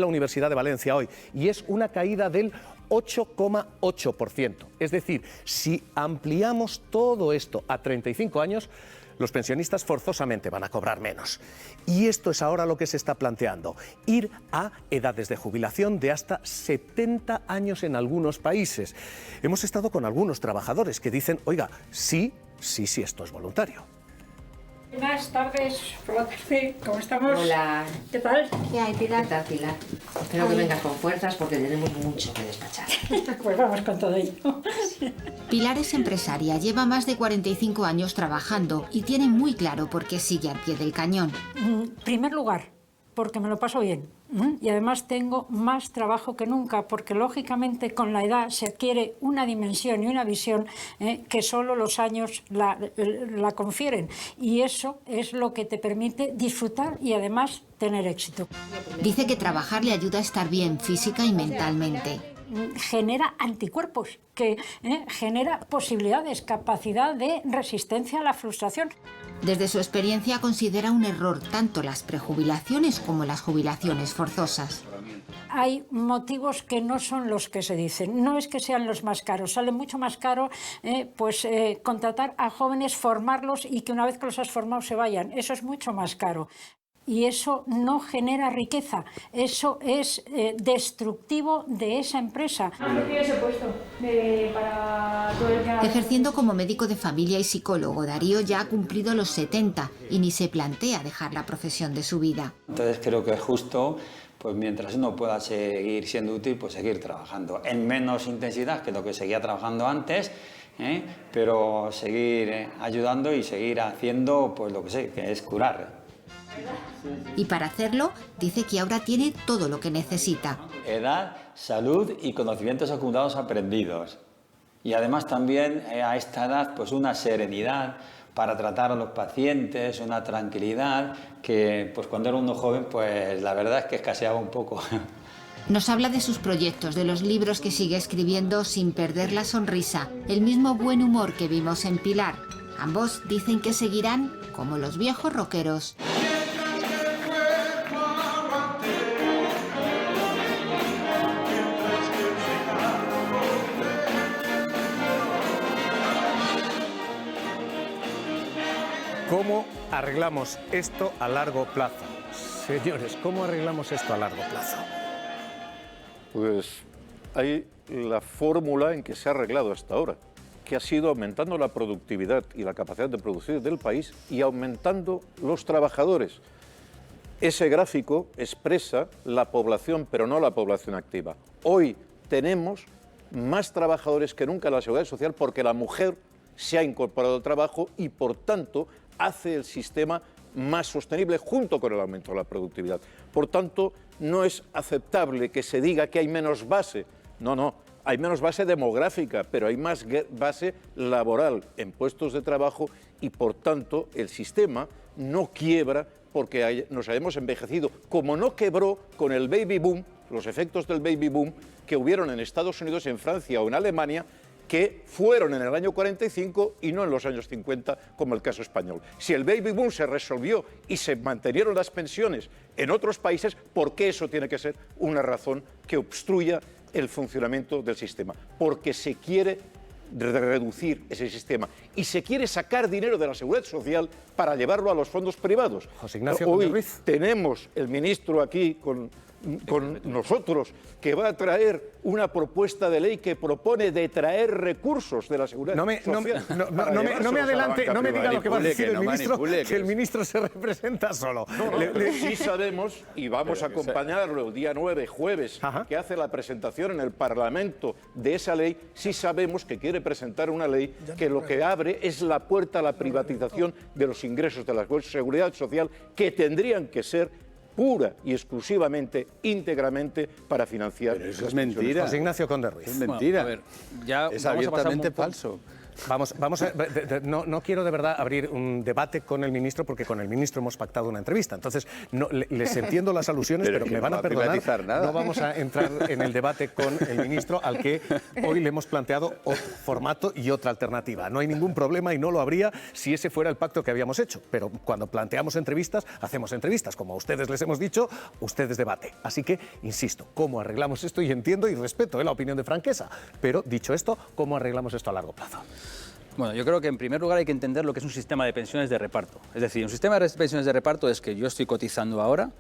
Universidad de Valencia hoy y es una caída del 8,8%. Es decir, si ampliamos todo esto a 35 años, los pensionistas forzosamente van a cobrar menos. Y esto es ahora lo que se está planteando, ir a edades de jubilación de hasta 70 años en algunos países. Hemos estado con algunos trabajadores que dicen, oiga, sí, esto es voluntario. Buenas tardes, por la tarde, ¿cómo estamos? Hola. ¿Qué tal? ¿Qué hay, Pilar? ¿Qué tal, Pilar? Espero que vengas con fuerzas porque tenemos mucho que despachar. Pues vamos con todo ello. Pilar es empresaria, lleva más de 45 años trabajando y tiene muy claro por qué sigue al pie del cañón. En primer lugar, porque me lo paso bien. Y además tengo más trabajo que nunca, porque lógicamente con la edad se adquiere una dimensión y una visión que solo los años la confieren. Y eso es lo que te permite disfrutar y además tener éxito. Dice que trabajar le ayuda a estar bien física y mentalmente. Genera anticuerpos, que genera posibilidades, capacidad de resistencia a la frustración. Desde su experiencia considera un error tanto las prejubilaciones como las jubilaciones forzosas. Hay motivos que no son los que se dicen. No es que sean los más caros. Sale mucho más caro contratar a jóvenes, formarlos y que una vez que los has formado se vayan. Eso es mucho más caro. Y eso no genera riqueza, eso es destructivo de esa empresa. Ejerciendo como médico de familia y psicólogo, Darío ya ha cumplido los 70 y ni se plantea dejar la profesión de su vida. Entonces creo que es justo, pues mientras uno pueda seguir siendo útil, pues seguir trabajando en menos intensidad que lo que seguía trabajando antes, pero seguir ayudando y seguir haciendo pues lo que sé, que es curar. Y para hacerlo, dice que ahora tiene todo lo que necesita. Edad, salud y conocimientos acumulados aprendidos. Y además también a esta edad pues una serenidad para tratar a los pacientes, una tranquilidad que pues cuando era uno joven pues la verdad es que escaseaba un poco. Nos habla de sus proyectos, de los libros que sigue escribiendo sin perder la sonrisa, el mismo buen humor que vimos en Pilar. Ambos dicen que seguirán como los viejos rockeros. ¿Cómo arreglamos esto a largo plazo? Señores, ¿cómo arreglamos esto a largo plazo? Pues hay la fórmula en que se ha arreglado hasta ahora, que ha sido aumentando la productividad y la capacidad de producir del país y aumentando los trabajadores. Ese gráfico expresa la población, pero no la población activa. Hoy tenemos más trabajadores que nunca en la Seguridad Social porque la mujer se ha incorporado al trabajo y, por tanto, hace el sistema más sostenible junto con el aumento de la productividad. Por tanto, no es aceptable que se diga que hay menos base. No, hay menos base demográfica, pero hay más base laboral en puestos de trabajo y, por tanto, el sistema no quiebra porque nos hayamos envejecido, como no quebró con el baby boom, los efectos del baby boom que hubieron en Estados Unidos, en Francia o en Alemania, que fueron en el año 45 y no en los años 50, como el caso español. Si el baby boom se resolvió y se mantenieron las pensiones en otros países, ¿por qué eso tiene que ser una razón que obstruya el funcionamiento del sistema? Porque se quiere reducir ese sistema y se quiere sacar dinero de la Seguridad Social para llevarlo a los fondos privados. José Ignacio Hoy Ruiz. tenemos el ministro aquí con nosotros, que va a traer una propuesta de ley que propone detraer recursos de la Seguridad Social. No me adelante, no me diga lo que va a decir el ministro, que el ministro se representa solo. Sí sabemos, y vamos a acompañarlo el día 9, jueves, que hace la presentación en el Parlamento de esa ley, sí sabemos que quiere presentar una ley que lo que abre es la puerta a la privatización de los ingresos de la Seguridad Social, que tendrían que ser pura y exclusivamente, íntegramente, para financiar. Pero eso es mentira. José Ignacio Conde Ruiz. Es mentira. Bueno, a ver, ya es abiertamente falso. Vamos no quiero de verdad abrir un debate con el ministro porque con el ministro hemos pactado una entrevista. Entonces, les entiendo las alusiones, pero me van a perdonar. No vamos a entrar en el debate con el ministro al que hoy le hemos planteado otro formato y otra alternativa. No hay ningún problema y no lo habría si ese fuera el pacto que habíamos hecho. Pero cuando planteamos entrevistas, hacemos entrevistas. Como a ustedes les hemos dicho, ustedes debate. Así que, insisto, ¿cómo arreglamos esto? Y entiendo y respeto la opinión de Franquesa. Pero, dicho esto, ¿cómo arreglamos esto a largo plazo? Bueno, yo creo que en primer lugar hay que entender lo que es un sistema de pensiones de reparto. Es decir, un sistema de pensiones de reparto es que yo estoy cotizando ahora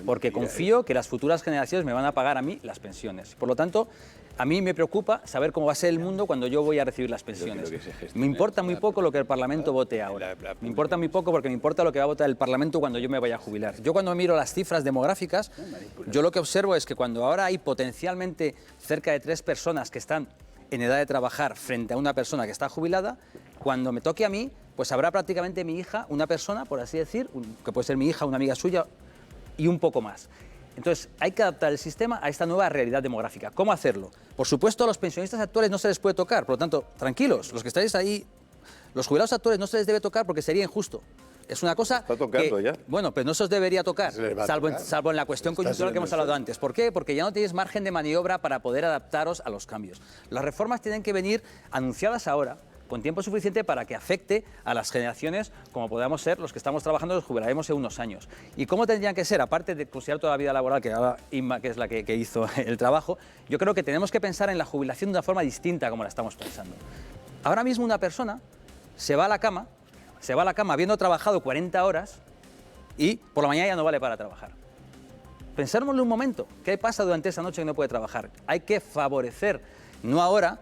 porque confío que las futuras generaciones me van a pagar a mí las pensiones. Por lo tanto, a mí me preocupa saber cómo va a ser el mundo cuando yo voy a recibir las pensiones. Me importa muy poco lo que el Parlamento vote ahora. Me importa muy poco porque me importa lo que va a votar el Parlamento cuando yo me vaya a jubilar. Yo cuando miro las cifras demográficas, yo lo que observo es que cuando ahora hay potencialmente cerca de 3 personas que están en edad de trabajar frente a una persona que está jubilada, cuando me toque a mí, pues habrá prácticamente mi hija, una persona, por así decir, que puede ser mi hija, una amiga suya, y un poco más. Entonces, hay que adaptar el sistema a esta nueva realidad demográfica. ¿Cómo hacerlo? Por supuesto, a los pensionistas actuales no se les puede tocar, por lo tanto, tranquilos, los que estáis ahí, los jubilados actuales no se les debe tocar porque sería injusto. Es una cosa está tocando que, ya. Bueno, pues no se os debería tocar, salvo en la cuestión coyuntural que hemos hablado antes. ¿Por qué? Porque ya no tenéis margen de maniobra para poder adaptaros a los cambios. Las reformas tienen que venir anunciadas ahora, con tiempo suficiente para que afecte a las generaciones como podamos ser los que estamos trabajando, los jubilaremos en unos años. ¿Y cómo tendrían que ser? Aparte de considerar toda la vida laboral, que ahora Inma, que es la que hizo el trabajo, yo creo que tenemos que pensar en la jubilación de una forma distinta como la estamos pensando. Ahora mismo una persona se va a la cama habiendo trabajado 40 horas y por la mañana ya no vale para trabajar. Pensémoslo un momento, ¿qué pasa durante esa noche que no puede trabajar? Hay que favorecer, no ahora,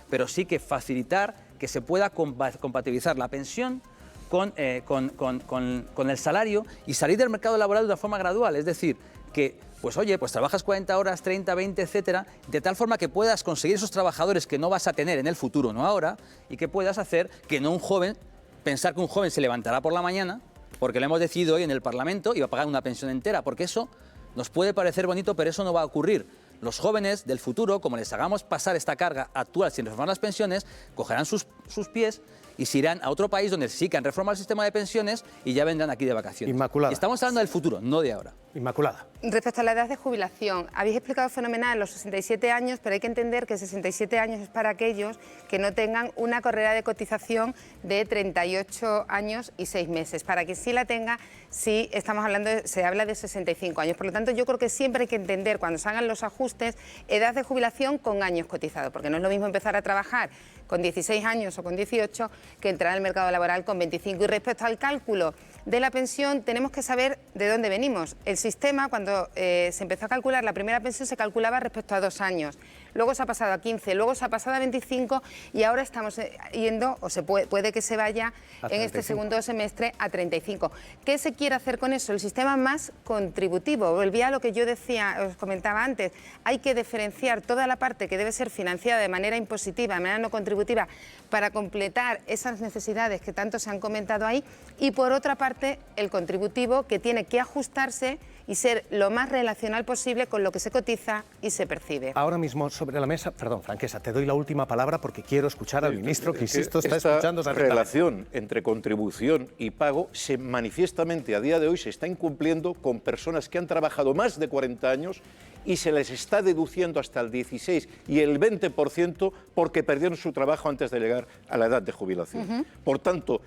pero sí que facilitar que se pueda compatibilizar la pensión con el salario y salir del mercado laboral de una forma gradual. Es decir, que, pues oye, pues trabajas 40 horas, 30, 20, etcétera, de tal forma que puedas conseguir esos trabajadores que no vas a tener en el futuro, no ahora, y que puedas hacer que no un joven, pensar que un joven se levantará por la mañana, porque lo hemos decidido hoy en el Parlamento y va a pagar una pensión entera, porque eso nos puede parecer bonito, pero eso no va a ocurrir. Los jóvenes del futuro, como les hagamos pasar esta carga actual sin reformar las pensiones, cogerán sus pies y se irán a otro país donde sí que han reformado el sistema de pensiones y ya vendrán aquí de vacaciones. Inmaculada. Y estamos hablando del futuro, no de ahora. Inmaculada. Respecto a la edad de jubilación, habéis explicado fenomenal los 67 años, pero hay que entender que 67 años es para aquellos que no tengan una carrera de cotización de 38 años y 6 meses. Para quien sí la tenga, sí estamos hablando, se habla de 65 años. Por lo tanto, yo creo que siempre hay que entender, cuando se hagan los ajustes, edad de jubilación con años cotizados, porque no es lo mismo empezar a trabajar con 16 años o con 18 que entrar al mercado laboral con 25. Y respecto al cálculo de la pensión, tenemos que saber de dónde venimos. El sistema, cuando se empezó a calcular la primera pensión, se calculaba respecto a 2 años. Luego se ha pasado a 15, luego se ha pasado a 25 y ahora estamos yendo, o se puede que se vaya en este segundo semestre a 35. ¿Qué se quiere hacer con eso? El sistema más contributivo. Volvía a lo que yo decía, os comentaba antes. Hay que diferenciar toda la parte que debe ser financiada de manera impositiva, de manera no contributiva, para completar esas necesidades que tanto se han comentado ahí, y por otra parte el contributivo, que tiene que ajustarse y ser lo más relacional posible con lo que se cotiza y se percibe. Ahora mismo sobre la mesa, perdón, Franquesa, te doy la última palabra porque quiero escuchar al ministro, que insisto, está escuchando. Esta relación entre contribución y pago manifiestamente a día de hoy se está incumpliendo con personas que han trabajado más de 40 años y se les está deduciendo hasta el 16 y el 20% porque perdieron su trabajo antes de llegar a la edad de jubilación. Por tanto,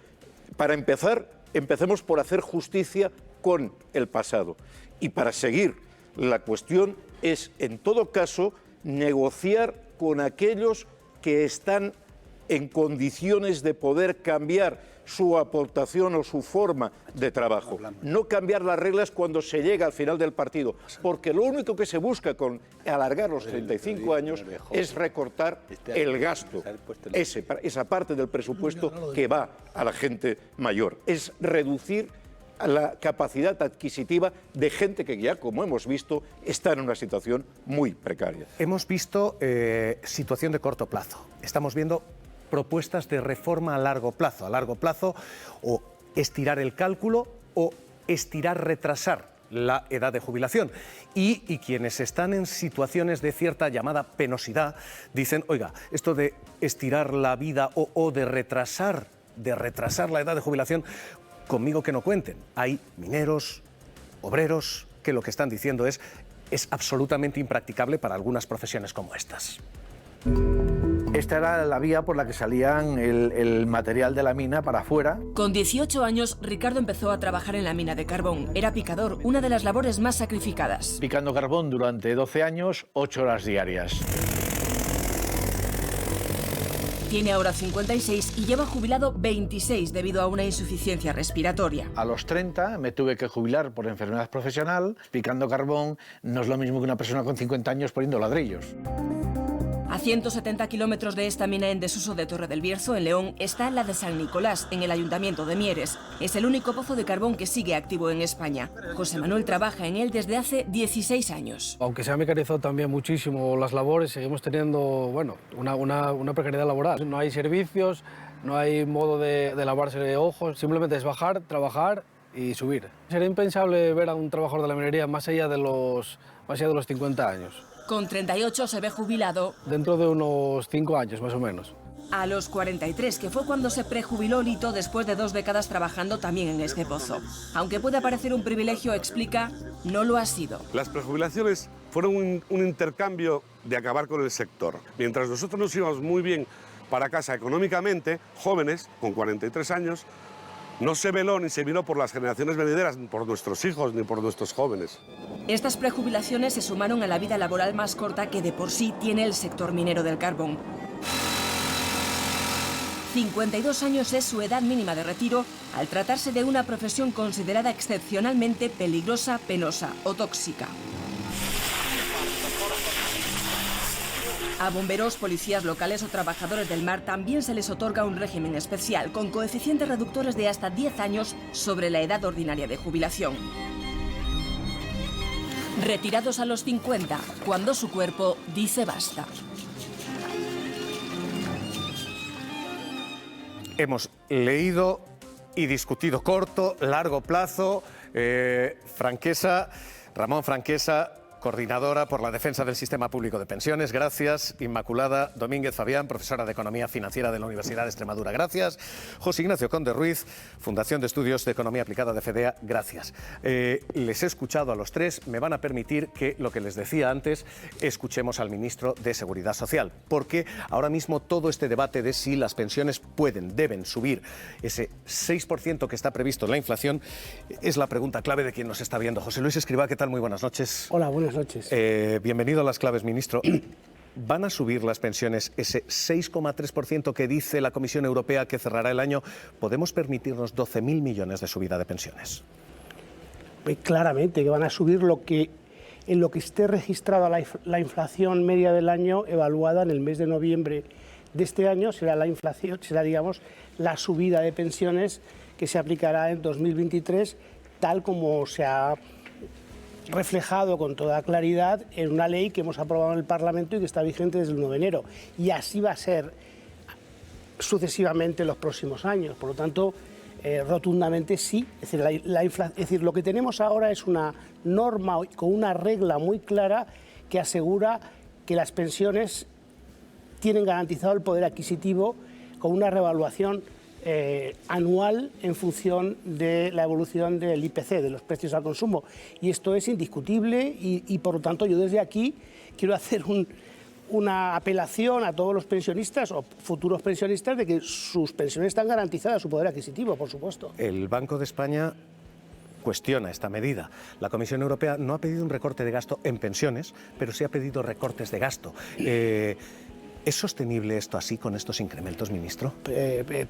para empezar, empecemos por hacer justicia con el pasado. Y para seguir, la cuestión es, en todo caso, negociar con aquellos que están en condiciones de poder cambiar su aportación o su forma de trabajo. No cambiar las reglas cuando se llega al final del partido, porque lo único que se busca con alargar los 35 años es recortar el gasto, esa parte del presupuesto que va a la gente mayor. Es reducir la capacidad adquisitiva de gente que ya, como hemos visto, está en una situación muy precaria. Hemos visto situación de corto plazo. Estamos viendo propuestas de reforma a largo plazo, o estirar el cálculo o retrasar la edad de jubilación. Y quienes están en situaciones de cierta llamada penosidad dicen, oiga, esto de estirar la vida o de retrasar la edad de jubilación, conmigo que no cuenten. Hay mineros, obreros, que lo que están diciendo es absolutamente impracticable para algunas profesiones como estas. Esta era la vía por la que salían el material de la mina para afuera. Con 18 años, Ricardo empezó a trabajar en la mina de carbón. Era picador, una de las labores más sacrificadas. Picando carbón durante 12 años, 8 horas diarias. Tiene ahora 56 y lleva jubilado 26 debido a una insuficiencia respiratoria. A los 30 me tuve que jubilar por enfermedad profesional. Picando carbón no es lo mismo que una persona con 50 años poniendo ladrillos. 170 kilómetros de esta mina en desuso de Torre del Bierzo, en León, está la de San Nicolás, en el Ayuntamiento de Mieres. Es el único pozo de carbón que sigue activo en España. José Manuel trabaja en él desde hace 16 años. Aunque se ha mecanizado también muchísimo las labores, seguimos teniendo una precariedad laboral. No hay servicios, no hay modo de lavarse ojos, simplemente es bajar, trabajar y subir. Sería impensable ver a un trabajador de la minería más allá de los 50 años. Con 38 se ve jubilado. Dentro de unos 5 años, más o menos. A los 43, que fue cuando se prejubiló Lito después de 2 décadas trabajando también en este pozo. Aunque puede parecer un privilegio, explica, no lo ha sido. Las prejubilaciones fueron un intercambio de acabar con el sector. Mientras nosotros nos íbamos muy bien para casa económicamente, jóvenes, con 43 años, no se veló ni se miró por las generaciones venideras, ni por nuestros hijos, ni por nuestros jóvenes. Estas prejubilaciones se sumaron a la vida laboral más corta que de por sí tiene el sector minero del carbón. 52 años es su edad mínima de retiro al tratarse de una profesión considerada excepcionalmente peligrosa, penosa o tóxica. A bomberos, policías locales o trabajadores del mar también se les otorga un régimen especial, con coeficientes reductores de hasta 10 años sobre la edad ordinaria de jubilación. Retirados a los 50, cuando su cuerpo dice basta. Hemos leído y discutido corto, largo plazo. Franquesa, Ramón Franquesa, coordinadora por la defensa del sistema público de pensiones. Gracias. Inmaculada Domínguez Fabián, profesora de Economía Financiera de la Universidad de Extremadura. Gracias. José Ignacio Conde Ruiz, Fundación de Estudios de Economía Aplicada de FEDEA. Gracias. Les he escuchado a los tres. Me van a permitir que, lo que les decía antes, escuchemos al ministro de Seguridad Social, porque ahora mismo todo este debate de si las pensiones deben subir ese 6% que está previsto en la inflación, es la pregunta clave de quien nos está viendo. José Luis Escrivá, ¿qué tal? Muy buenas noches. Hola, buenas noches. Bienvenido a Las Claves, ministro. ¿Van a subir las pensiones ese 6,3% que dice la Comisión Europea que cerrará el año? ¿Podemos permitirnos 12.000 millones de subida de pensiones? Claramente que van a subir en lo que esté registrada la inflación media del año, evaluada en el mes de noviembre de este año, será la inflación, será, digamos, la subida de pensiones que se aplicará en 2023, tal como se ha reflejado con toda claridad en una ley que hemos aprobado en el Parlamento y que está vigente desde el 1 de enero. Y así va a ser sucesivamente en los próximos años. Por lo tanto, rotundamente sí. Es decir, lo que tenemos ahora es una norma con una regla muy clara que asegura que las pensiones tienen garantizado el poder adquisitivo con una revaluación anual en función de la evolución del IPC, de los precios al consumo. Y esto es indiscutible y por lo tanto yo desde aquí quiero hacer una apelación a todos los pensionistas o futuros pensionistas de que sus pensiones están garantizadas, su poder adquisitivo, por supuesto. El Banco de España cuestiona esta medida. La Comisión Europea no ha pedido un recorte de gasto en pensiones, pero sí ha pedido recortes de gasto. ¿Es sostenible esto así, con estos incrementos, ministro?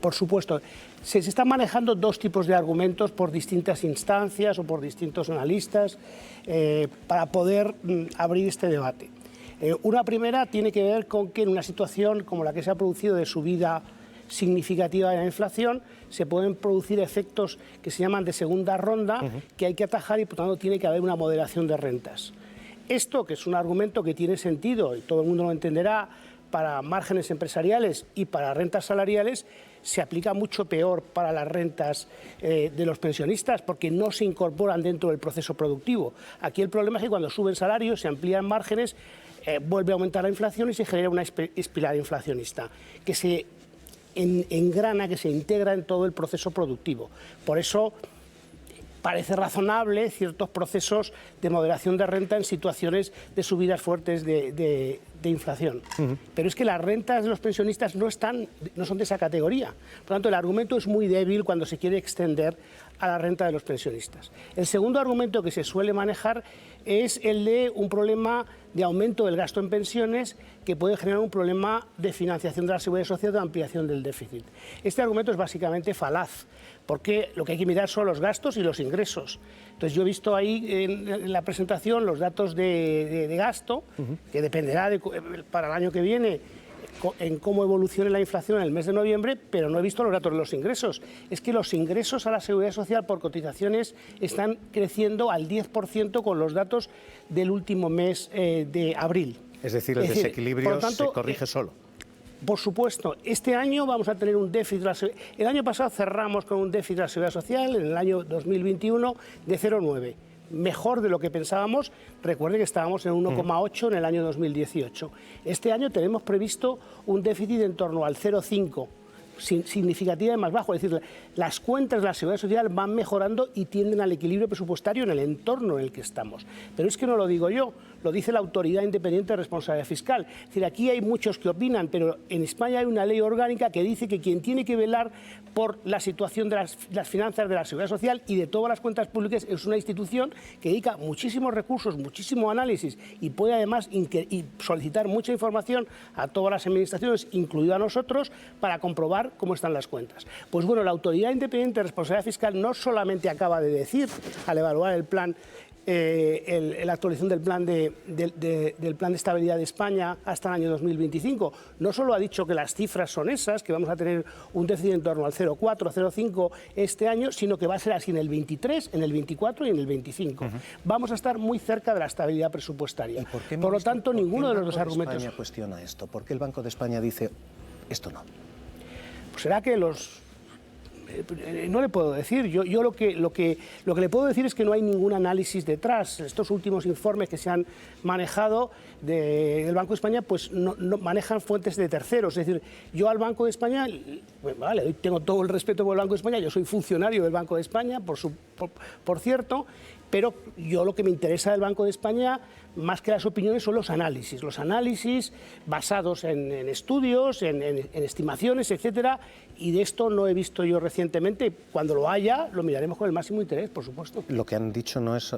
Por supuesto. Se están manejando dos tipos de argumentos por distintas instancias o por distintos analistas para poder abrir este debate. Una primera tiene que ver con que en una situación como la que se ha producido de subida significativa de la inflación, se pueden producir efectos que se llaman de segunda ronda, que hay que atajar y por tanto tiene que haber una moderación de rentas. Esto, que es un argumento que tiene sentido y todo el mundo lo entenderá, para márgenes empresariales y para rentas salariales, se aplica mucho peor para las rentas de los pensionistas porque no se incorporan dentro del proceso productivo. Aquí el problema es que cuando suben salarios, se amplían márgenes, vuelve a aumentar la inflación y se genera una espiral inflacionista que se engrana, que se integra en todo el proceso productivo. Por eso parece razonable ciertos procesos de moderación de renta en situaciones de subidas fuertes de inflación. Pero es que las rentas de los pensionistas no son de esa categoría. Por lo tanto, el argumento es muy débil cuando se quiere extender a la renta de los pensionistas. El segundo argumento que se suele manejar es el de un problema de aumento del gasto en pensiones que puede generar un problema de financiación de la seguridad social, de ampliación del déficit. Este argumento es básicamente falaz, porque lo que hay que mirar son los gastos y los ingresos. Entonces yo he visto ahí en la presentación los datos de gasto, que dependerá para el año que viene en cómo evolucione la inflación en el mes de noviembre, pero no he visto los datos de los ingresos. Es que los ingresos a la seguridad social por cotizaciones están creciendo al 10% con los datos del último mes de abril. Es decir, el desequilibrio se corrige solo. Por supuesto, este año vamos a tener un déficit. El año pasado cerramos con un déficit de la seguridad social, en el año 2021, de 0,9. Mejor de lo que pensábamos. Recuerde que estábamos en 1,8 en el año 2018. Este año tenemos previsto un déficit en torno al 0,5, significativamente más bajo. Es decir, las cuentas de la seguridad social van mejorando y tienden al equilibrio presupuestario en el entorno en el que estamos. Pero es que no lo digo yo, lo dice la Autoridad Independiente de Responsabilidad Fiscal. Es decir, aquí hay muchos que opinan, pero en España hay una ley orgánica que dice que quien tiene que velar por la situación de las finanzas de la seguridad social y de todas las cuentas públicas es una institución que dedica muchísimos recursos, muchísimo análisis y puede además solicitar mucha información a todas las administraciones, incluido a nosotros, para comprobar cómo están las cuentas. Pues bueno, la Autoridad Independiente de Responsabilidad Fiscal no solamente acaba de decir, al evaluar el plan, la actualización del plan del plan de estabilidad de España hasta el año 2025. No solo ha dicho que las cifras son esas, que vamos a tener un déficit en torno al 0,4, 0,5 este año, sino que va a ser así en el 23, en el 24 y en el 25. Vamos a estar muy cerca de la estabilidad presupuestaria. Por lo tanto, ninguno de los dos argumentos... ¿Por qué el Banco de España cuestiona esto? ¿Por qué el Banco de España dice esto no? Pues será que no le puedo decir. Yo lo que le puedo decir es que no hay ningún análisis detrás. Estos últimos informes que se han manejado del Banco de España pues no manejan fuentes de terceros. Es decir, yo al Banco de España, vale, tengo todo el respeto por el Banco de España, yo soy funcionario del Banco de España, por cierto, pero yo lo que me interesa del Banco de España, más que las opiniones, son los análisis basados en estudios, en estimaciones, etcétera, y de esto no he visto yo recientemente. Cuando lo haya, lo miraremos con el máximo interés, por supuesto. Lo que han dicho no es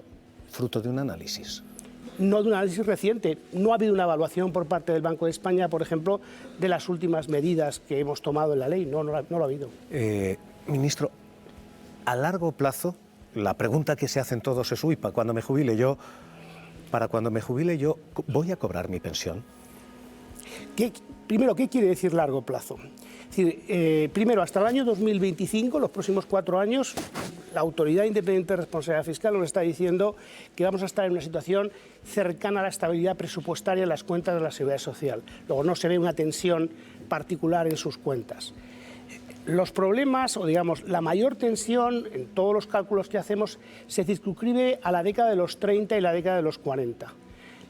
fruto de un análisis. No de un análisis reciente. No ha habido una evaluación por parte del Banco de España, por ejemplo, de las últimas medidas que hemos tomado en la ley. No lo ha habido. Ministro, a largo plazo, la pregunta que se hacen todos es, para cuando me jubile yo, ¿voy a cobrar mi pensión? Primero, ¿qué quiere decir largo plazo? Es decir, primero, hasta el año 2025, los próximos 4 años, la Autoridad Independiente de Responsabilidad Fiscal nos está diciendo que vamos a estar en una situación cercana a la estabilidad presupuestaria en las cuentas de la Seguridad Social. Luego no se ve una tensión particular en sus cuentas. Los problemas, o digamos, la mayor tensión en todos los cálculos que hacemos se circunscribe a la década de los 30 y la década de los 40.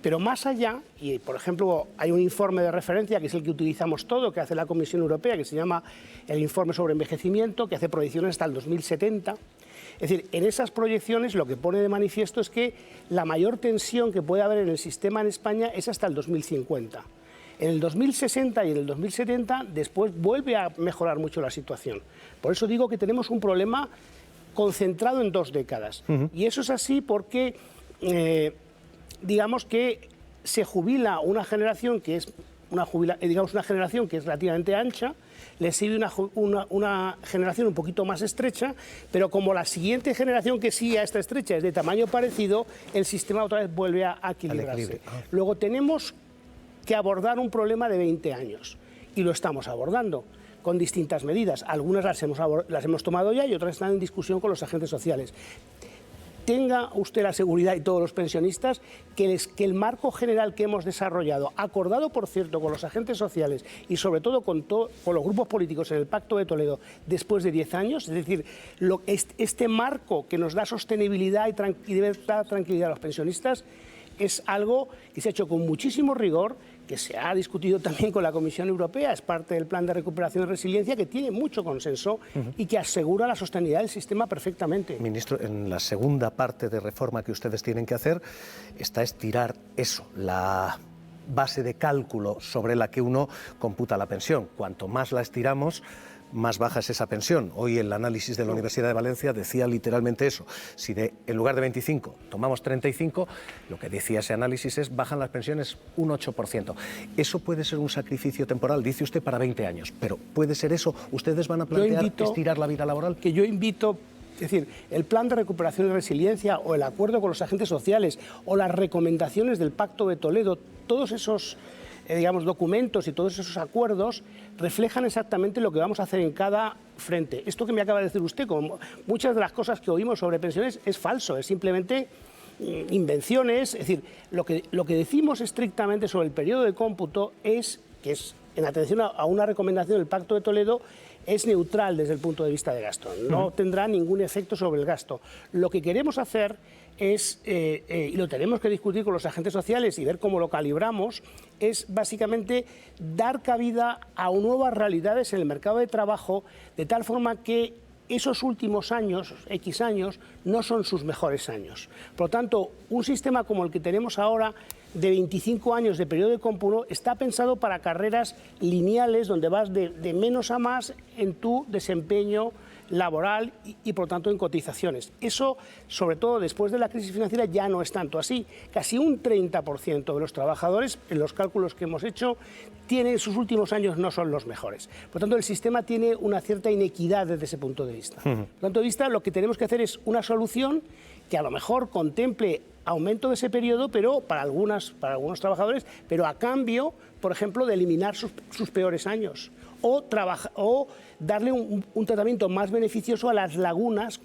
Pero más allá, y por ejemplo hay un informe de referencia que es el que utilizamos todo, que hace la Comisión Europea, que se llama el Informe sobre Envejecimiento, que hace proyecciones hasta el 2070. Es decir, en esas proyecciones lo que pone de manifiesto es que la mayor tensión que puede haber en el sistema en España es hasta el 2050. En el 2060 y en el 2070 después vuelve a mejorar mucho la situación. Por eso digo que tenemos un problema concentrado en 2 décadas. Y eso es así porque, digamos que se jubila una generación que es una generación que es relativamente ancha, le sigue una generación un poquito más estrecha, pero como la siguiente generación que sigue a esta estrecha es de tamaño parecido, el sistema otra vez vuelve a equilibrarse. Luego tenemos que abordar un problema de 20 años, y lo estamos abordando con distintas medidas. Algunas las hemos tomado ya y otras están en discusión con los agentes sociales. Tenga usted la seguridad, y todos los pensionistas, que el marco general que hemos desarrollado, acordado por cierto con los agentes sociales y sobre todo con los grupos políticos en el Pacto de Toledo después de 10 años, es decir, este marco que nos da sostenibilidad y debe dar tranquilidad a los pensionistas, es algo que se ha hecho con muchísimo rigor, que se ha discutido también con la Comisión Europea, es parte del Plan de Recuperación y Resiliencia, que tiene mucho consenso y que asegura la sostenibilidad del sistema perfectamente. Ministro, en la segunda parte de reforma que ustedes tienen que hacer está estirar eso, la base de cálculo sobre la que uno computa la pensión. Cuanto más la estiramos, más baja es esa pensión. Hoy el análisis de la Universidad de Valencia decía literalmente eso. Si en lugar de 25 tomamos 35, lo que decía ese análisis es bajan las pensiones un 8%. Eso puede ser un sacrificio temporal, dice usted, para 20 años, pero ¿puede ser eso? ¿Ustedes van a plantear estirar la vida laboral? Que yo invito... Es decir, el plan de recuperación y resiliencia o el acuerdo con los agentes sociales o las recomendaciones del Pacto de Toledo, todos esos digamos, documentos y todos esos acuerdos reflejan exactamente lo que vamos a hacer en cada frente. Esto que me acaba de decir usted, como muchas de las cosas que oímos sobre pensiones, es falso, es simplemente invenciones. Es decir, lo que decimos estrictamente sobre el periodo de cómputo es que es, en atención a una recomendación del Pacto de Toledo, es neutral desde el punto de vista de gasto, no tendrá ningún efecto sobre el gasto. Lo que queremos hacer es, y lo tenemos que discutir con los agentes sociales y ver cómo lo calibramos, es básicamente dar cabida a nuevas realidades en el mercado de trabajo, de tal forma que esos últimos años, X años, no son sus mejores años. Por lo tanto, un sistema como el que tenemos ahora, de 25 años de periodo de cómputo, está pensado para carreras lineales donde vas de menos a más en tu desempeño laboral y por lo tanto en cotizaciones. Eso, sobre todo después de la crisis financiera, ya no es tanto así. Casi un 30% de los trabajadores, en los cálculos que hemos hecho, tienen sus últimos años no son los mejores. Por lo tanto, el sistema tiene una cierta inequidad desde ese punto de vista. Desde ese punto de vista, lo que tenemos que hacer es una solución que a lo mejor contemple aumento de ese periodo, pero para algunos trabajadores, pero a cambio, por ejemplo, de eliminar sus peores años o darle un tratamiento más beneficioso a las lagunas,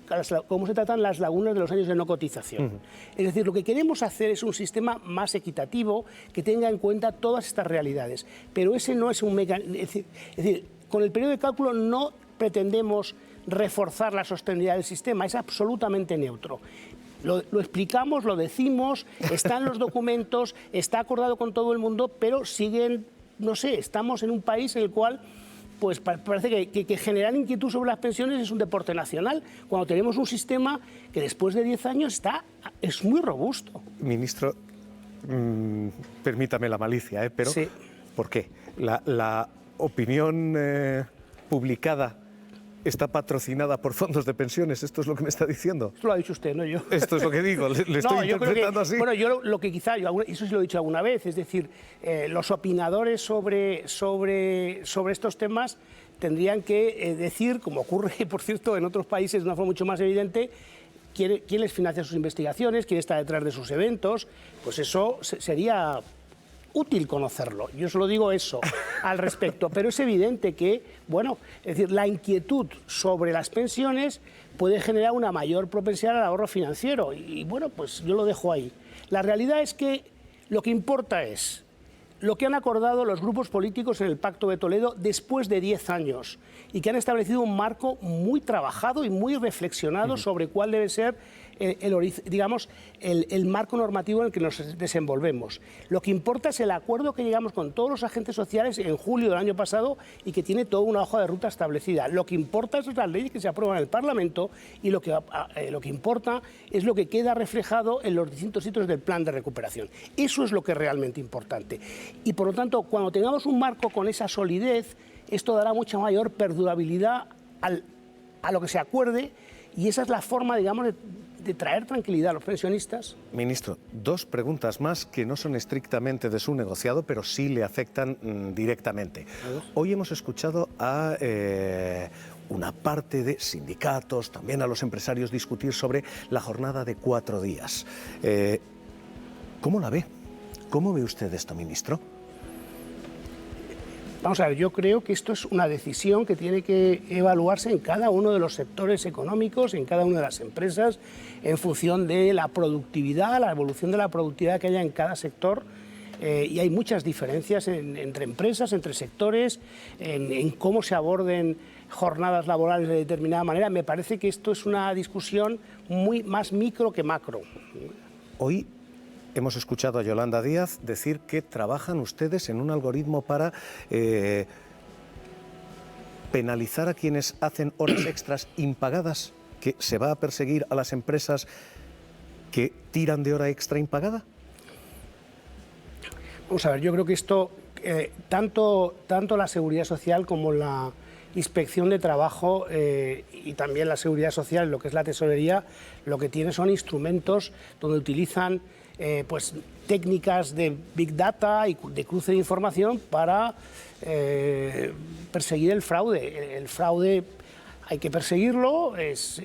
cómo se tratan las lagunas de los años de no cotización. Es decir, lo que queremos hacer es un sistema más equitativo que tenga en cuenta todas estas realidades, pero ese no es un mecanismo. Es decir, con el periodo de cálculo no pretendemos reforzar la sostenibilidad del sistema, es absolutamente neutro. Lo explicamos, lo decimos, está en los documentos, está acordado con todo el mundo, pero siguen, no sé, estamos en un país en el cual pues parece que generar inquietud sobre las pensiones es un deporte nacional, cuando tenemos un sistema que después de 10 años es muy robusto. Ministro, permítame la malicia, pero sí. ¿Por qué? La opinión publicada está patrocinada por fondos de pensiones, ¿esto es lo que me está diciendo? Esto lo ha dicho usted, no yo. Esto es lo que digo, le estoy interpretando así. Bueno, yo lo que quizá, eso sí lo he dicho alguna vez, es decir, los opinadores sobre estos temas tendrían que decir, como ocurre, por cierto, en otros países de una forma mucho más evidente, quién les financia sus investigaciones, quién está detrás de sus eventos, pues eso sería útil conocerlo. Yo solo digo eso al respecto, pero es evidente que, bueno, es decir, la inquietud sobre las pensiones puede generar una mayor propensidad al ahorro financiero y bueno, pues yo lo dejo ahí. La realidad es que lo que importa es lo que han acordado los grupos políticos en el Pacto de Toledo después de 10 años y que han establecido un marco muy trabajado y muy reflexionado sobre cuál debe ser el marco normativo en el que nos desenvolvemos. Lo que importa es el acuerdo que llegamos con todos los agentes sociales en julio del año pasado y que tiene toda una hoja de ruta establecida. Lo que importa es las leyes que se aprueban en el Parlamento y lo que importa es lo que queda reflejado en los distintos sitios del plan de recuperación. Eso es lo que es realmente importante. Y por lo tanto, cuando tengamos un marco con esa solidez, esto dará mucha mayor perdurabilidad a lo que se acuerde y esa es la forma, digamos, de traer tranquilidad a los pensionistas. Ministro, dos preguntas más que no son estrictamente de su negociado, pero sí le afectan directamente. Hoy hemos escuchado a una parte de sindicatos, también a los empresarios discutir sobre la jornada de 4 días. ¿Cómo la ve? ¿Cómo ve usted esto, ministro? Vamos a ver, yo creo que esto es una decisión que tiene que evaluarse en cada uno de los sectores económicos, en cada una de las empresas, en función de la productividad, la evolución de la productividad que haya en cada sector. Y hay muchas diferencias entre empresas, entre sectores, en cómo se aborden jornadas laborales de determinada manera. Me parece que esto es una discusión muy más micro que macro. Hoy hemos escuchado a Yolanda Díaz decir que trabajan ustedes en un algoritmo para penalizar a quienes hacen horas extras impagadas, que se va a perseguir a las empresas que tiran de hora extra impagada. Vamos a ver, yo creo que esto, tanto la Seguridad Social como la Inspección de Trabajo y también la Seguridad Social, lo que es la tesorería, lo que tiene son instrumentos donde utilizan pues, técnicas de Big Data y de cruce de información para perseguir el fraude. El fraude hay que perseguirlo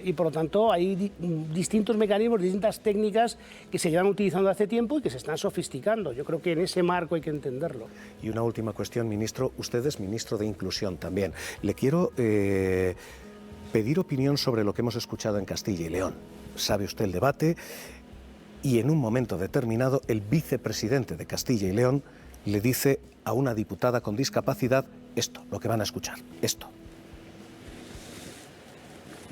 y por lo tanto hay distintos mecanismos, distintas técnicas que se llevan utilizando hace tiempo y que se están sofisticando. Yo creo que en ese marco hay que entenderlo. Y una última cuestión, ministro. Usted es ministro de Inclusión también. Le quiero pedir opinión sobre lo que hemos escuchado en Castilla y León. Sabe usted el debate y en un momento determinado el vicepresidente de Castilla y León le dice a una diputada con discapacidad esto, lo que van a escuchar, esto.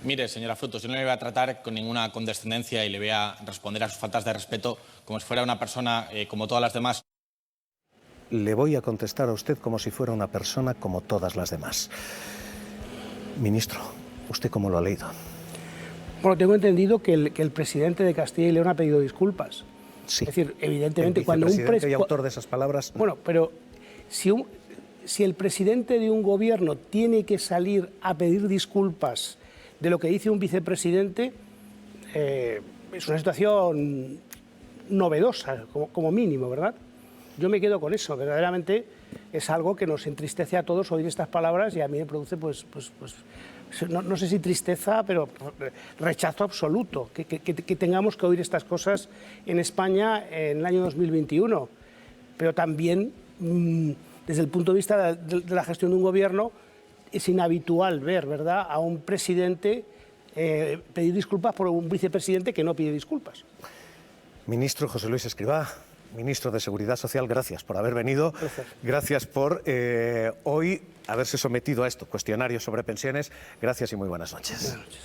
Mire, señora Frutos, yo no le voy a tratar con ninguna condescendencia y le voy a responder a sus faltas de respeto como si fuera una persona como todas las demás. Le voy a contestar a usted como si fuera una persona como todas las demás. Ministro, ¿usted cómo lo ha leído? Bueno, tengo entendido que el presidente de Castilla y León ha pedido disculpas. Sí. Es decir, evidentemente, el cuando un vicepresidente y autor de esas palabras... Bueno, pero si el presidente de un gobierno tiene que salir a pedir disculpas de lo que dice un vicepresidente, es una situación novedosa, como mínimo, ¿verdad? Yo me quedo con eso, verdaderamente es algo que nos entristece a todos oír estas palabras y a mí me produce, no sé si tristeza, pero rechazo absoluto, que tengamos que oír estas cosas en España en el año 2021, pero también desde el punto de vista de la gestión de un gobierno, es inhabitual ver, ¿verdad?, a un presidente pedir disculpas por un vicepresidente que no pide disculpas. Ministro José Luis Escrivá, ministro de Seguridad Social, gracias por haber venido. Gracias por hoy haberse sometido a esto, cuestionario sobre pensiones. Gracias y muy buenas noches. Buenas noches.